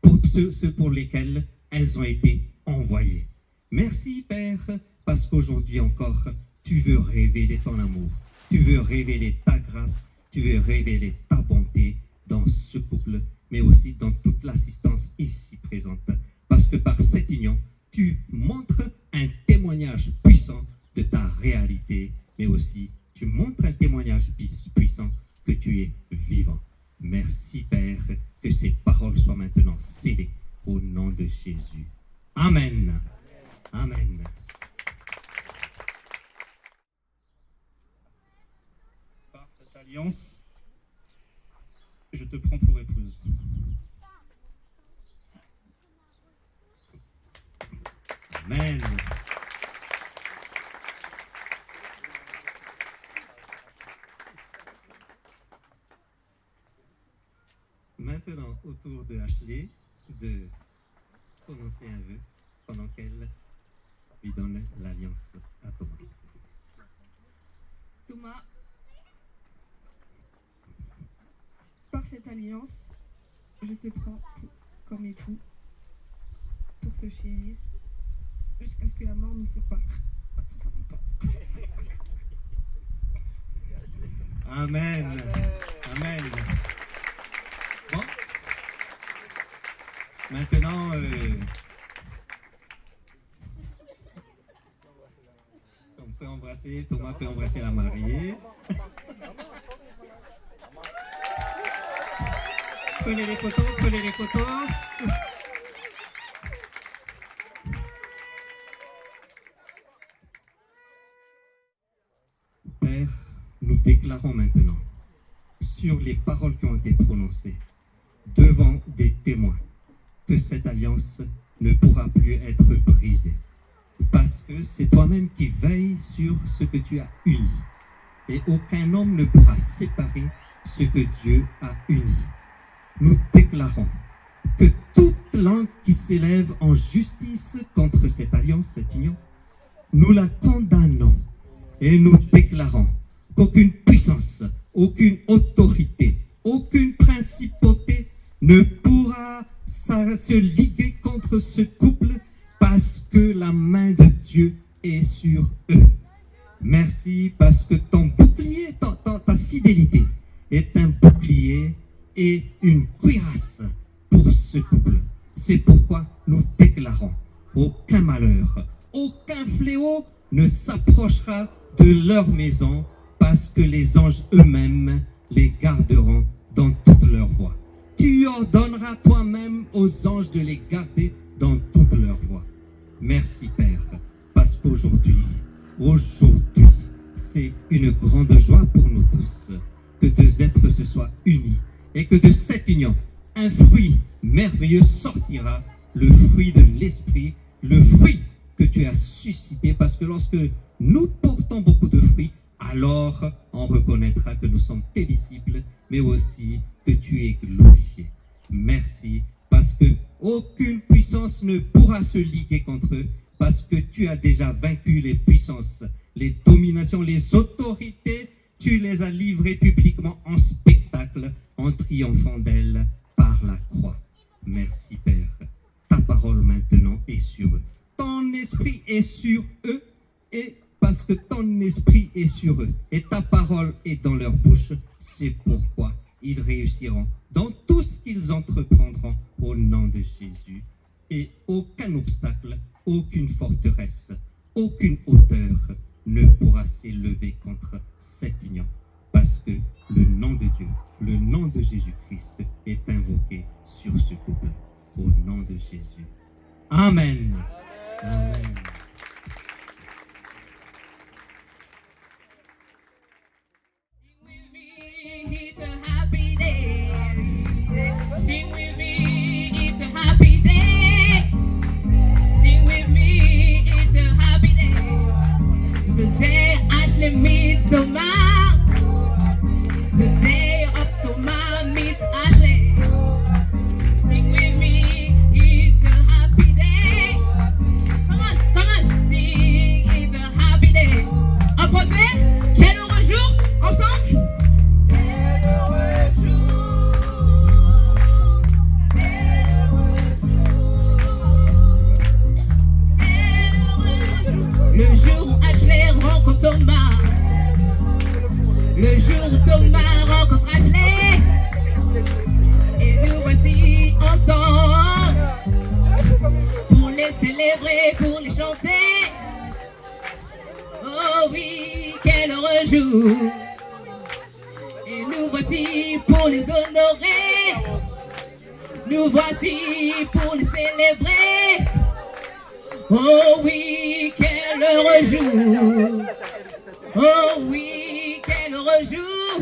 pour ceux pour lesquels elles ont été envoyées. Merci, Père, parce qu'aujourd'hui encore, tu veux révéler ton amour, tu veux révéler ta grâce, tu veux révéler ta bonté dans ce couple, mais aussi dans toute l'assistance ici présente. Parce que par cette union, tu montres un témoignage puissant de ta réalité, mais aussi tu montres un témoignage puissant que tu es vivant. Merci, Père, que ces paroles soient maintenant scellées au nom de Jésus. Amen. Amen. Par cette alliance, je te prends pour épouse. Amen. Maintenant, au tour de Ashley de prononcer un vœu pendant qu'elle lui donne l'alliance à Thomas. Thomas, par cette alliance, je te prends comme époux pour te chérir jusqu'à ce que la mort nous sépare. Amen. Amen. Bon. Maintenant, on peut embrasser, Thomas peut embrasser la mariée. Prenez les photos, prenez les photos. Père, nous déclarons maintenant, sur les paroles qui ont été prononcées, devant des témoins, que cette alliance ne pourra plus être brisée. Parce que c'est toi-même qui veilles sur ce que tu as uni. Et aucun homme ne pourra séparer ce que Dieu a uni. Nous déclarons que toute langue qui s'élève en justice contre cette alliance, cette union, nous la condamnons et nous déclarons qu'aucune puissance, aucune autorité, aucune principauté ne pourra se liguer contre ce couple parce que la main de Dieu est sur eux. Merci parce que ton bouclier, ta fidélité est un bouclier et une cuirasse pour ce couple. C'est pourquoi nous déclarons aucun malheur, aucun fléau ne s'approchera de leur maison parce que les anges eux-mêmes les garderont dans toutes leurs voies. Tu ordonneras toi-même aux anges de les garder dans toutes leurs voies. Merci, Père, parce qu'aujourd'hui, c'est une grande joie pour nous tous que deux êtres se soient unis et que de cette union, un fruit merveilleux sortira, le fruit de l'esprit, le fruit que tu as suscité, parce que lorsque nous portons beaucoup de fruits, alors on reconnaîtra que nous sommes tes disciples, mais aussi que tu es glorifié. Merci, parce que aucune puissance ne pourra se liguer contre eux, parce que tu as déjà vaincu les puissances, les dominations, les autorités, tu les as livrées publiquement en spectacle, en triomphant d'elles par la croix. Merci, Père. Ta parole maintenant est sur eux. Ton esprit est sur eux, et parce que ton esprit est sur eux, et ta parole est dans leur bouche, c'est pourquoi ils réussiront dans tout ce qu'ils entreprendront au nom de Jésus. Et aucun obstacle, aucune forteresse, aucune hauteur ne pourra s'élever contre cette union. Parce que le nom de Dieu, le nom de Jésus-Christ est invoqué sur ce couple. Au nom de Jésus. Amen. Amen. It's a happy day. Sing with me, it's a happy day. Sing with me, it's a happy day. Today Ashley meets Thomas. The day of Thomas meets Ashley. célébrer, pour les chanter. Oh oui, quel heureux jour. Et nous voici pour les honorer. Nous voici pour les célébrer. Oh oui, quel heureux jour. Oh oui, quel heureux jour.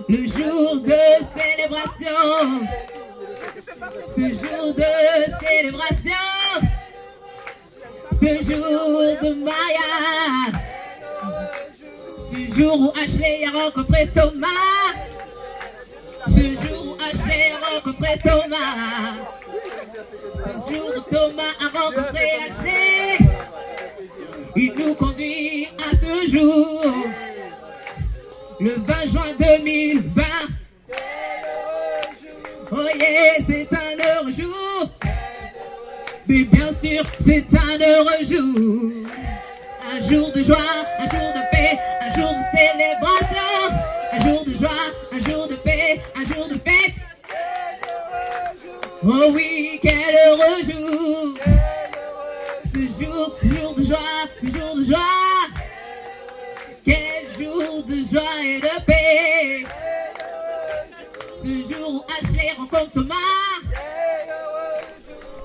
Le jour de célébration. Ce jour de célébration. Ce jour de mariage. Ce jour où Ashley a rencontré Thomas. Ce jour où Ashley a rencontré Thomas. Ce jour où Thomas a rencontré Ashley. Il nous conduit à ce jour. Le 20 juin 2020. Oh yeah, c'est un heureux jour. Mais bien sûr, c'est un heureux jour. Un jour de joie, un jour de paix, un jour de célébration. Un jour de joie, un jour de paix, un jour de fête. Oh oui, quel heureux jour. Ce jour de joie, ce jour de joie. Quel jour de joie et de paix. Ce jour où Ashley rencontre Thomas.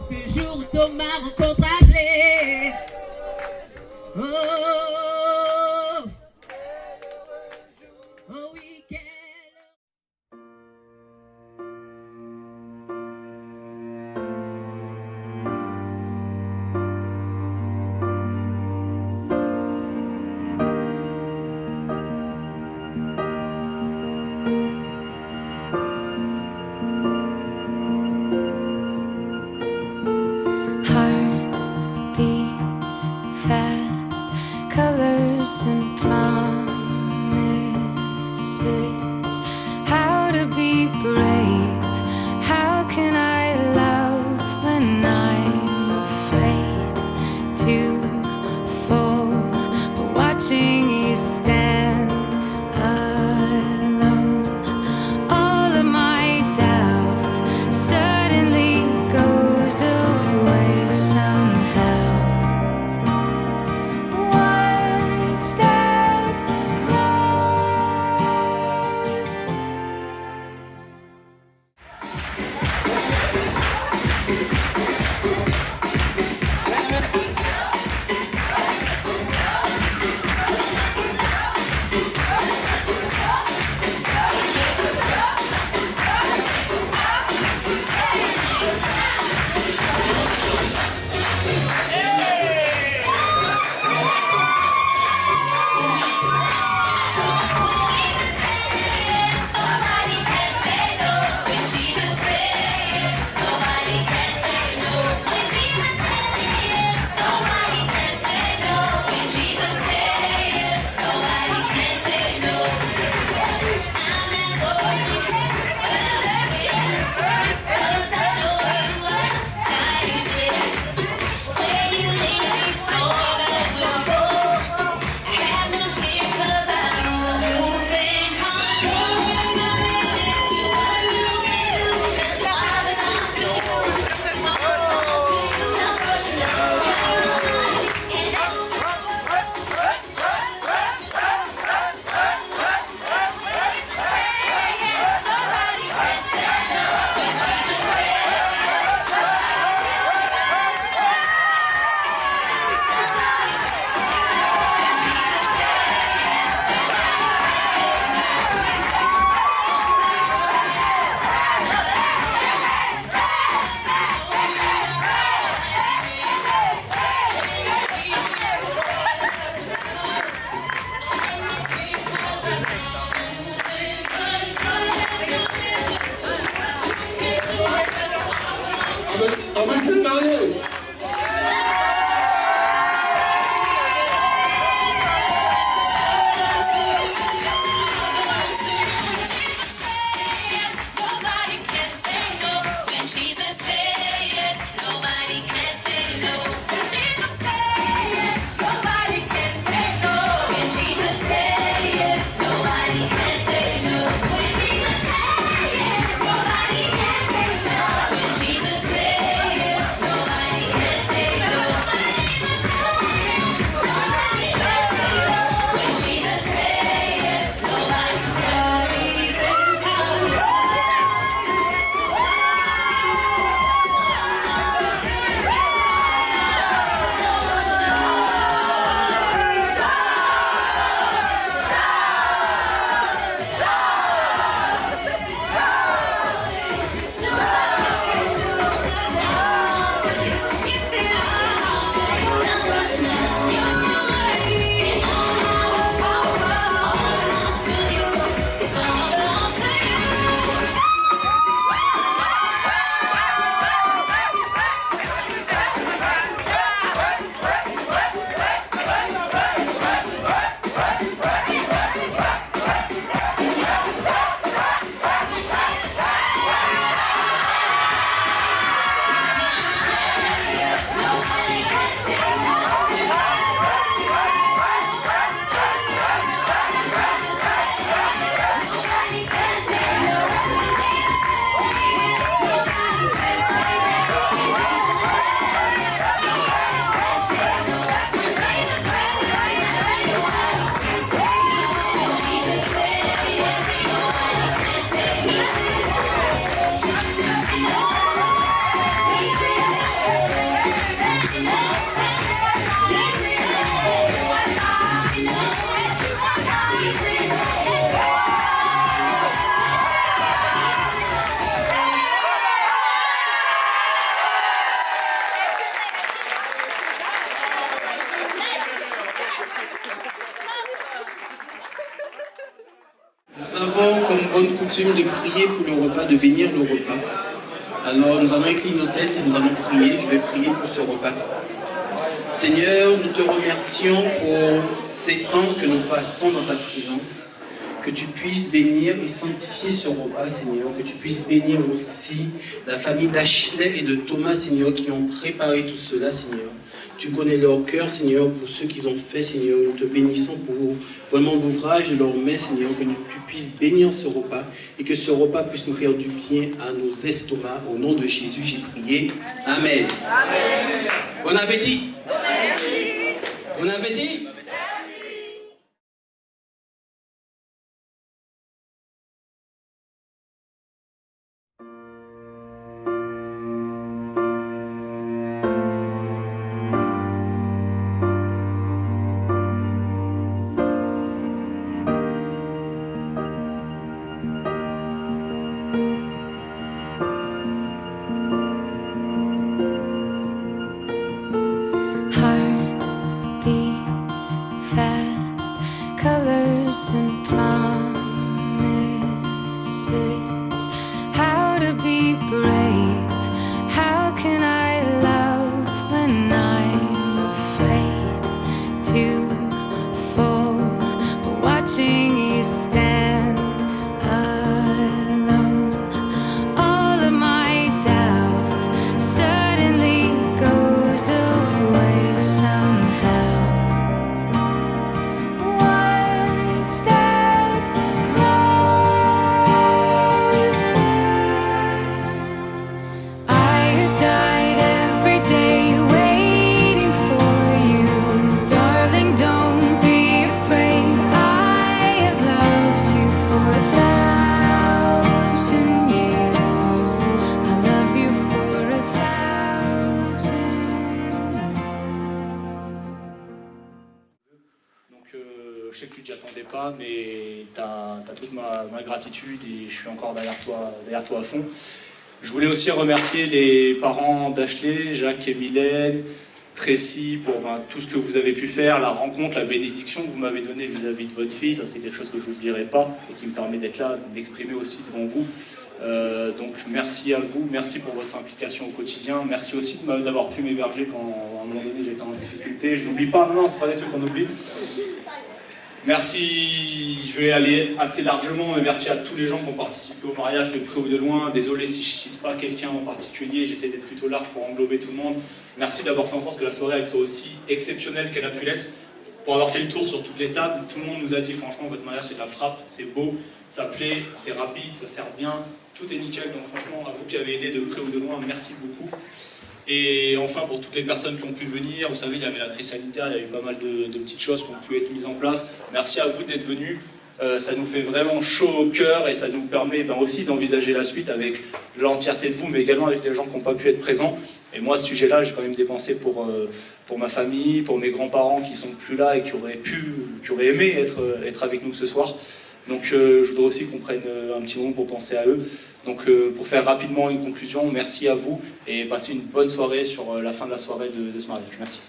Ce jour où Thomas rencontre Ashley. Oh, oh oui, and promises, how to be brave, how can I love when I'm afraid to fall, but watching you stand alone, all of my doubt suddenly goes away somehow. coutume de prier pour le repas, de bénir le repas. Alors nous allons incliner nos têtes et nous allons prier. Je vais prier pour ce repas. Seigneur, nous te remercions pour ces temps que nous passons dans ta présence. Que tu puisses bénir et sanctifier ce repas, Seigneur. Que tu puisses bénir aussi la famille d'Ashley et de Thomas, Seigneur, qui ont préparé tout cela, Seigneur. Tu connais leur cœur, Seigneur, pour ce qu'ils ont fait, Seigneur. Nous te bénissons pour vraiment l'ouvrage de leurs mains, Seigneur. Que tu puisses bénir ce repas et que ce repas puisse nous faire du bien à nos estomacs. Au nom de Jésus, j'ai prié. Amen. Amen. Bon appétit. Merci. Bon appétit. Et je suis encore derrière toi à fond. Je voulais aussi remercier les parents d'Ashley, Jacques et Mylène, Tracy pour tout ce que vous avez pu faire, la rencontre, la bénédiction que vous m'avez donnée vis-à-vis de votre fille. Ça, c'est quelque chose que je n'oublierai pas et qui me permet d'être là, de m'exprimer aussi devant vous. Donc merci à vous, merci pour votre implication au quotidien, merci aussi d'avoir pu m'héberger quand à un moment donné j'étais en difficulté. Je n'oublie pas, non, c'est pas des trucs qu'on oublie. Merci, je vais aller assez largement, mais merci à tous les gens qui ont participé au mariage de près ou de loin. Désolé si je ne cite pas quelqu'un en particulier, j'essaie d'être plutôt large pour englober tout le monde. Merci d'avoir fait en sorte que la soirée elle soit aussi exceptionnelle qu'elle a pu l'être. Pour avoir fait le tour sur toutes les tables, tout le monde nous a dit franchement votre mariage c'est de la frappe, c'est beau, ça plaît, c'est rapide, ça sert bien, tout est nickel. Donc franchement, à vous qui avez aidé de près ou de loin, merci beaucoup. Et enfin, pour toutes les personnes qui ont pu venir, vous savez, il y avait la crise sanitaire, il y a eu pas mal de petites choses qui ont pu être mises en place. Merci à vous d'être venus. Ça nous fait vraiment chaud au cœur et ça nous permet aussi d'envisager la suite avec l'entièreté de vous, mais également avec les gens qui n'ont pas pu être présents. Et moi, à ce sujet-là, j'ai quand même des pensées pour ma famille, pour mes grands-parents qui sont plus là et qui auraient aimé être avec nous ce soir. Donc je voudrais aussi qu'on prenne un petit moment pour penser à eux. Donc pour faire rapidement une conclusion, merci à vous et passez une bonne soirée sur la fin de la soirée de ce mariage. Merci.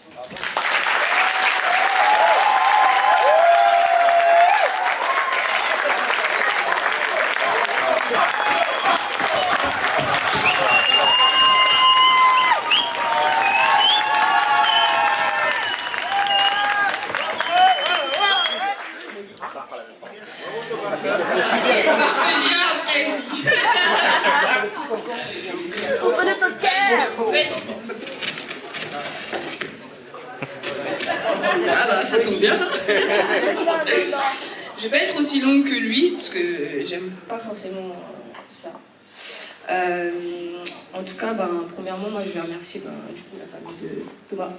Ah bah ça tombe bien. Je vais pas être aussi longue que lui, parce que j'aime pas forcément ça. En tout cas, premièrement, moi je vais remercier du coup, la famille de Thomas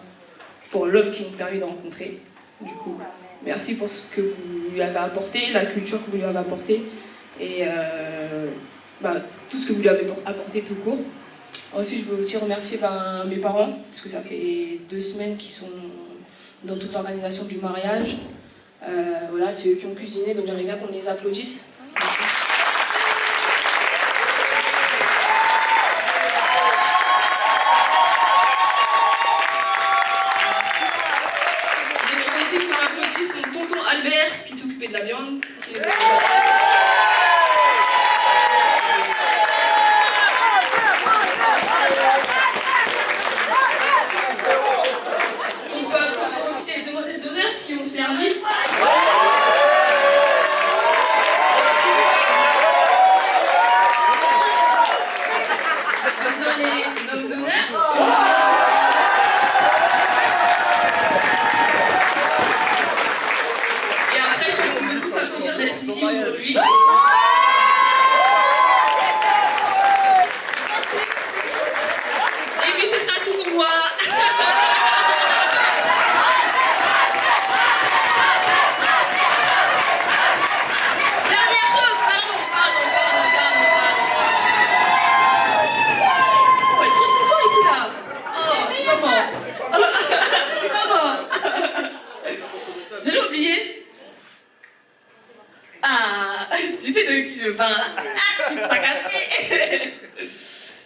pour l'homme qui nous permet de rencontrer. Du coup, merci pour ce que vous lui avez apporté, la culture que vous lui avez apportée et tout ce que vous lui avez apporté tout court. Ensuite, je veux aussi remercier mes parents, parce que ça fait 2 semaines qu'ils sont dans toute l'organisation du mariage. Voilà, c'est eux qui ont cuisiné, donc j'aimerais bien qu'on les applaudisse. J'aimerais aussi qu'on applaudisse mon tonton Albert, qui s'occupait de la viande.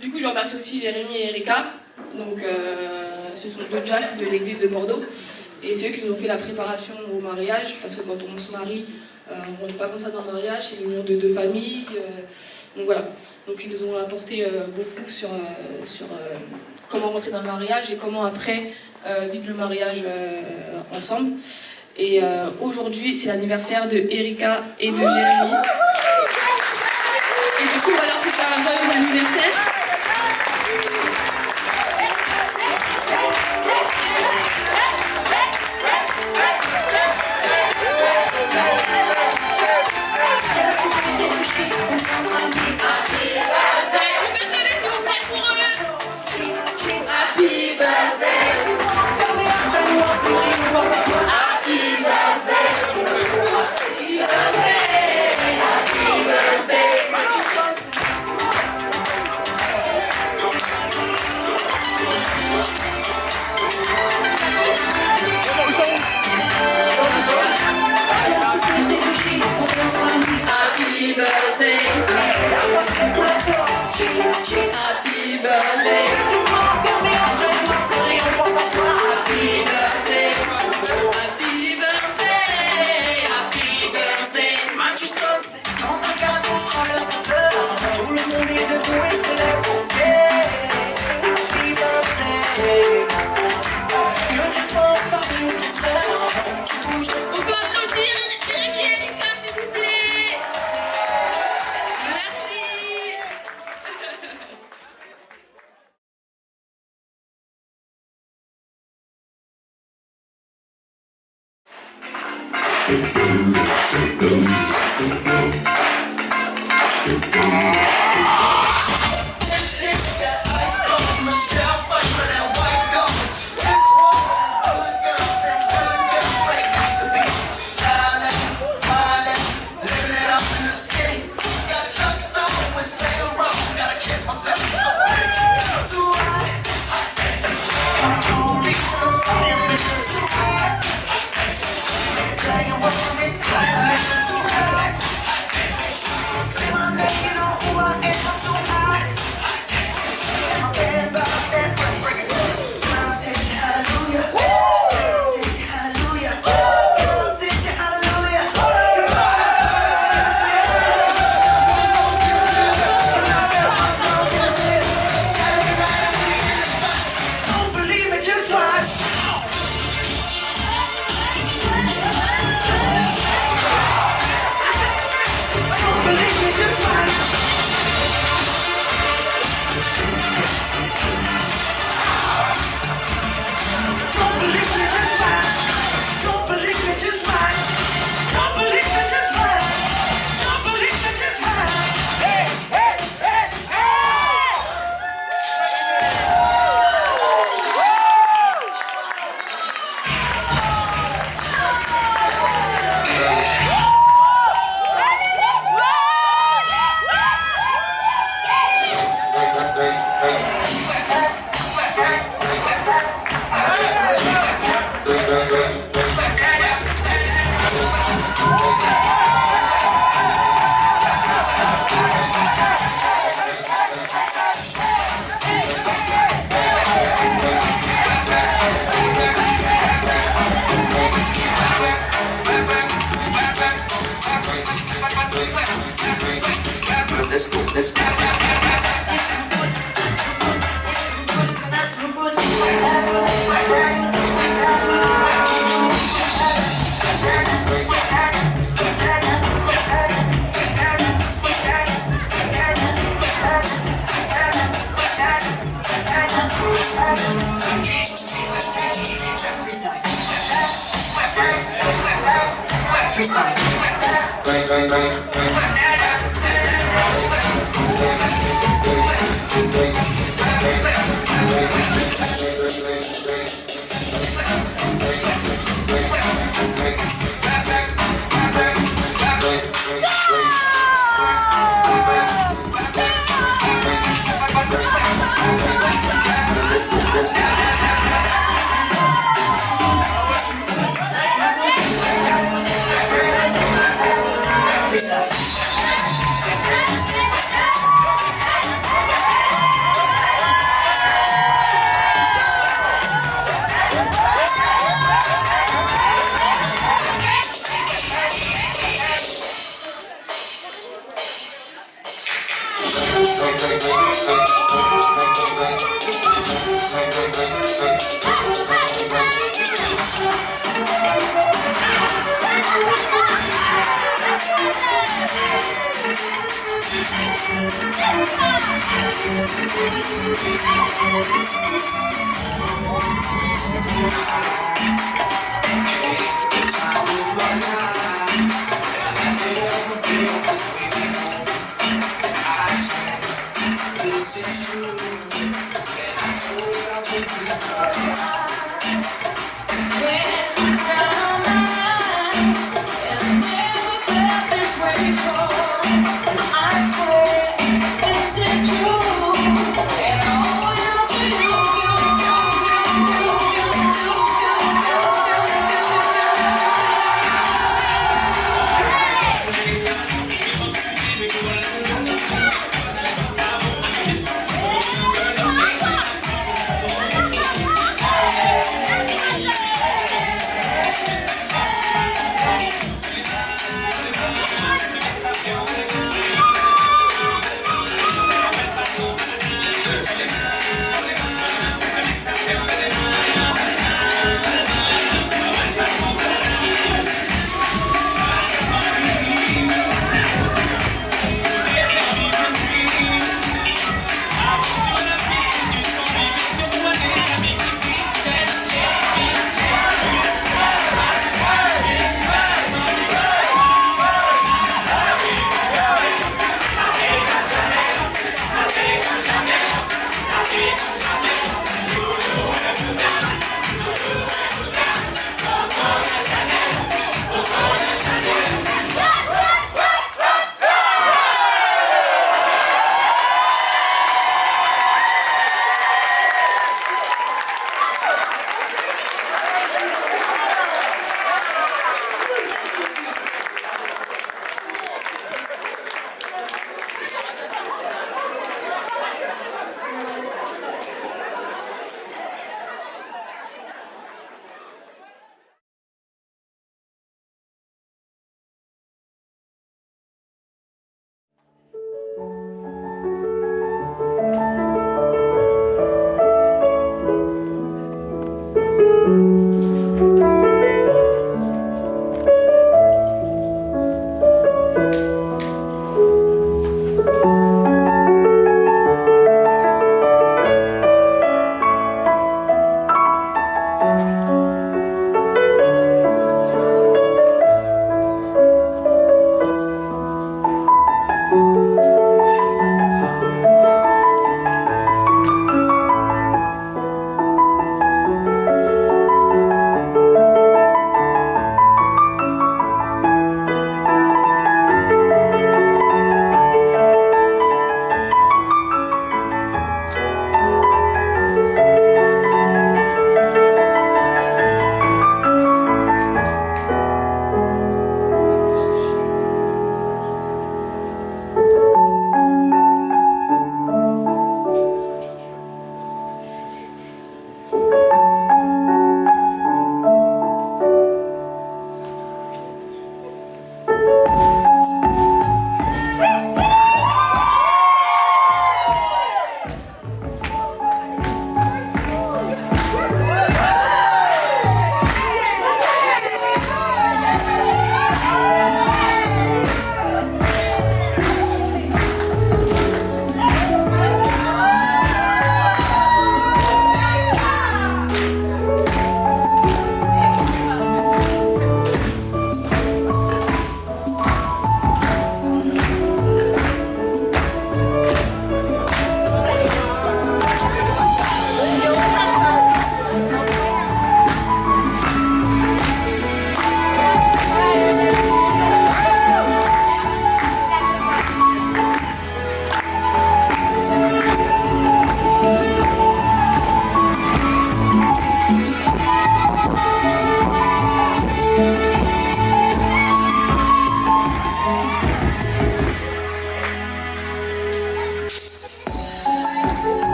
Du coup, je remercie aussi Jérémy et Erika. Donc, ce sont deux Jacks de l'église de Bordeaux. Et c'est eux qui nous ont fait la préparation au mariage, parce que quand on se marie, on n'est pas comme ça dans un mariage, c'est l'union de deux familles. Donc voilà. Donc ils nous ont apporté beaucoup sur comment rentrer dans le mariage et comment après vivre le mariage ensemble. Et aujourd'hui, c'est l'anniversaire de Erika et de Jérémy. Et du coup, on va leur souhaiter un joyeux anniversaire. Freestyle. This is true.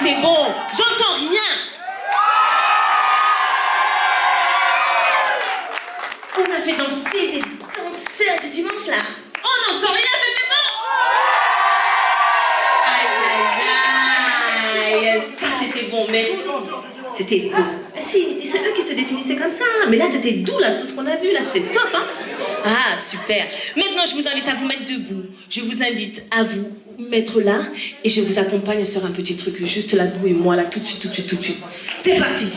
c'était bon. J'entends rien. On a fait danser des danseurs du dimanche là. On n'entend rien, c'était bon. Aïe, aïe, aïe. Ça, c'était bon, merci. C'était beau. Si, c'est eux qui se définissaient comme ça. Mais là, c'était doux, là, tout ce qu'on a vu, là, c'était top, hein. Ah, super. Maintenant, je vous invite à vous mettre debout. Je vous invite à vous mettre là. Et je vous accompagne sur un petit truc, juste là, vous et moi, là, tout de suite, tout de suite, tout de suite. C'est parti.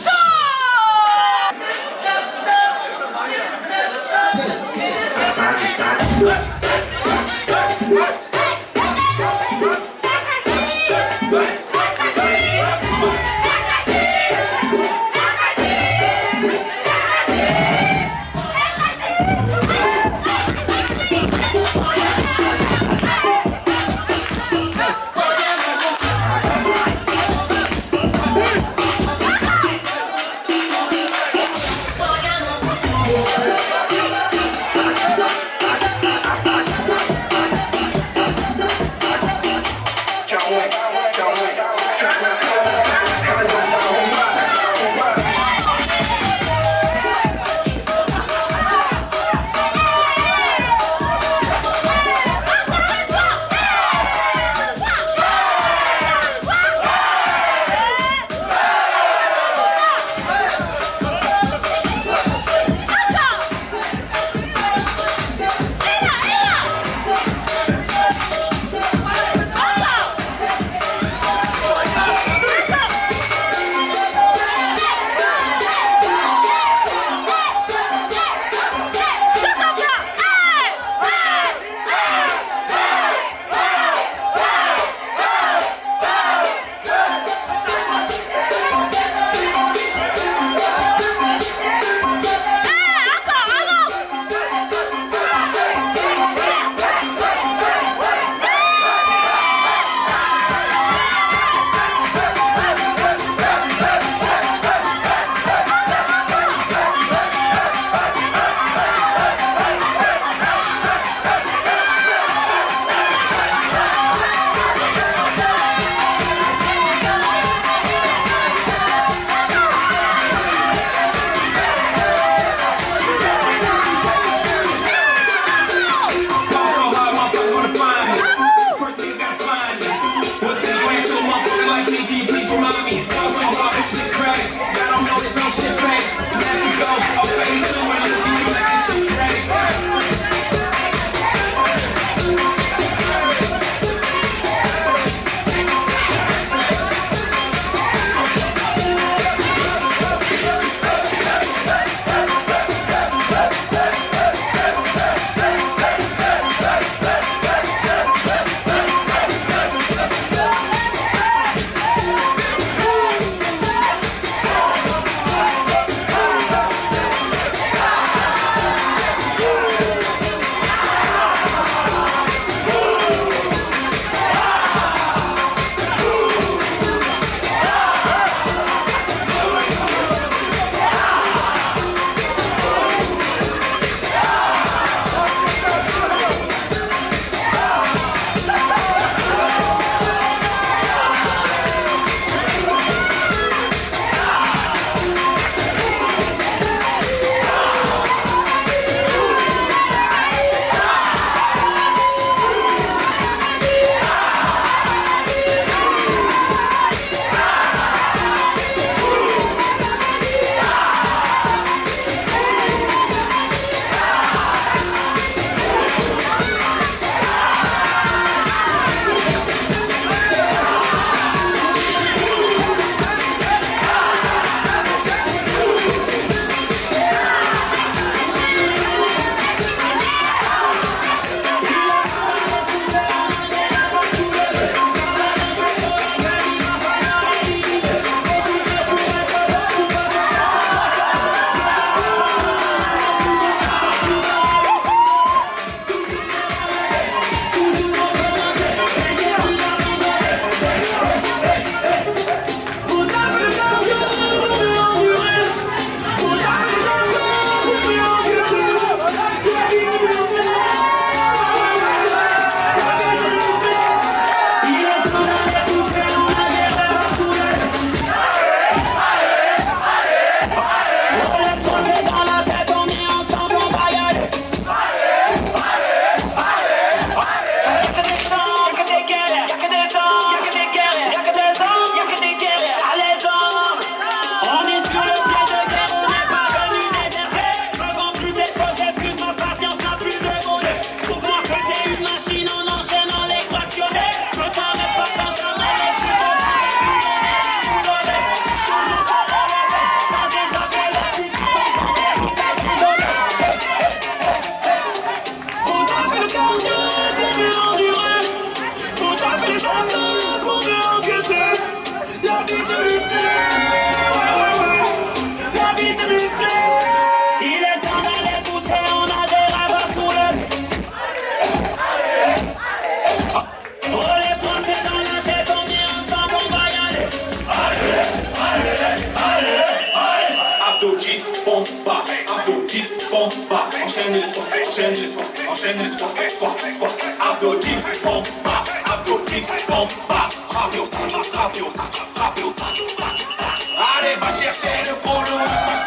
pompe, bah, enchaîne les squats, enchaîne les squats, enchaîne les squats, squat, squat, abdos dips, pompe, bah, abdos dips, pompe, bah, frappez au sac, frappez au sac, frappez au sac, sac, sac. Allez, va chercher le polo,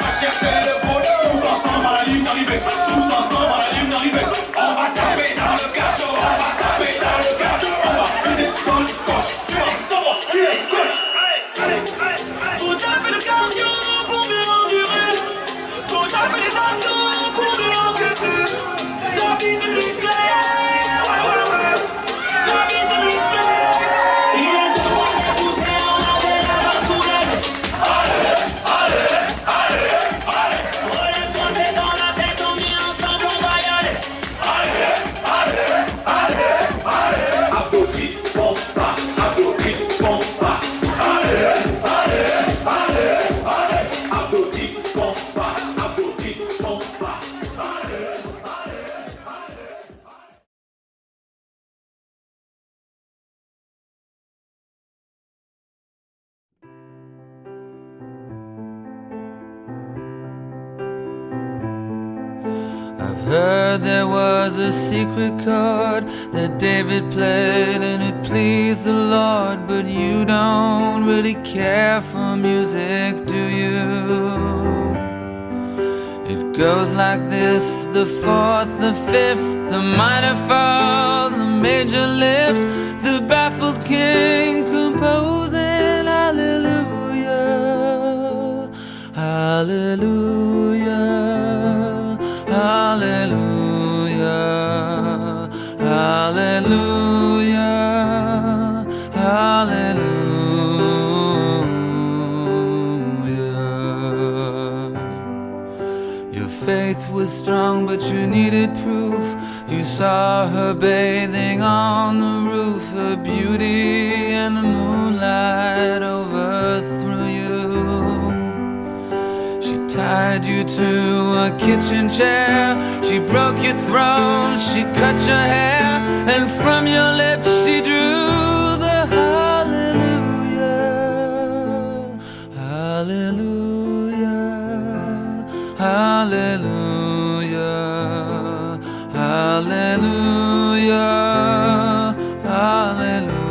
va chercher le polo. Tous ensemble à la ligne d'arrivée, tous ensemble à la ligne d'arrivée. On va taper dans le gâteau, on va taper dans le gâteau. On va viser gauche, gauche, tu vas savoir qui est gauche. Faut taper le cardio pour bien endurer. Faut taper les abdos pour bien encaisser. La vie c'est musclé, ouais ouais ouais. La vie c'est musclé. Il est temps de pousser en arrière à soulever. Allez, allez, allez, allez. Relève-toi, c'est dans la tête, on est ensemble, on va y aller. Allez, allez, allez, allez. Abdos trips, pompe, bah, abdos trips, pompe, bah. Allez, allez, allez, allez. Abdos trips, pompe, bah, abdos trips, pompe, bah. Allez, allez, allez. I've heard there was a secret chord that David played and it pleased the Lord, but you don't really care for music, do you? It goes like this: the fourth, the fifth, the minor fall, the major lift, the baffled king composing hallelujah, hallelujah, hallelujah, hallelujah, hallelujah. Your faith was strong, but you needed proof. You saw her bathing on the roof, her beauty and the moonlight overthrew you. She tied you to a kitchen chair, she broke your throne, she cut your hair, and from your lips she drew the hallelujah, hallelujah, hallelujah, hallelujah, hallelujah.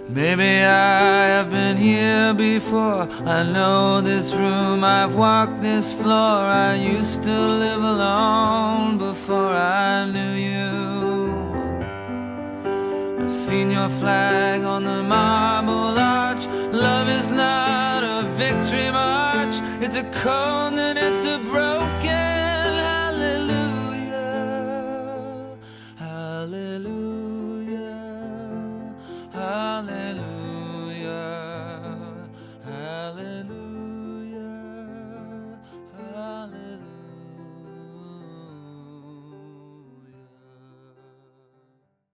Maybe I have been here before. I know this room, I've walked this floor. I used to live alone before I knew you. I've seen your flag on the marble arch. Love is not a victory march, it's a cold and it's a break.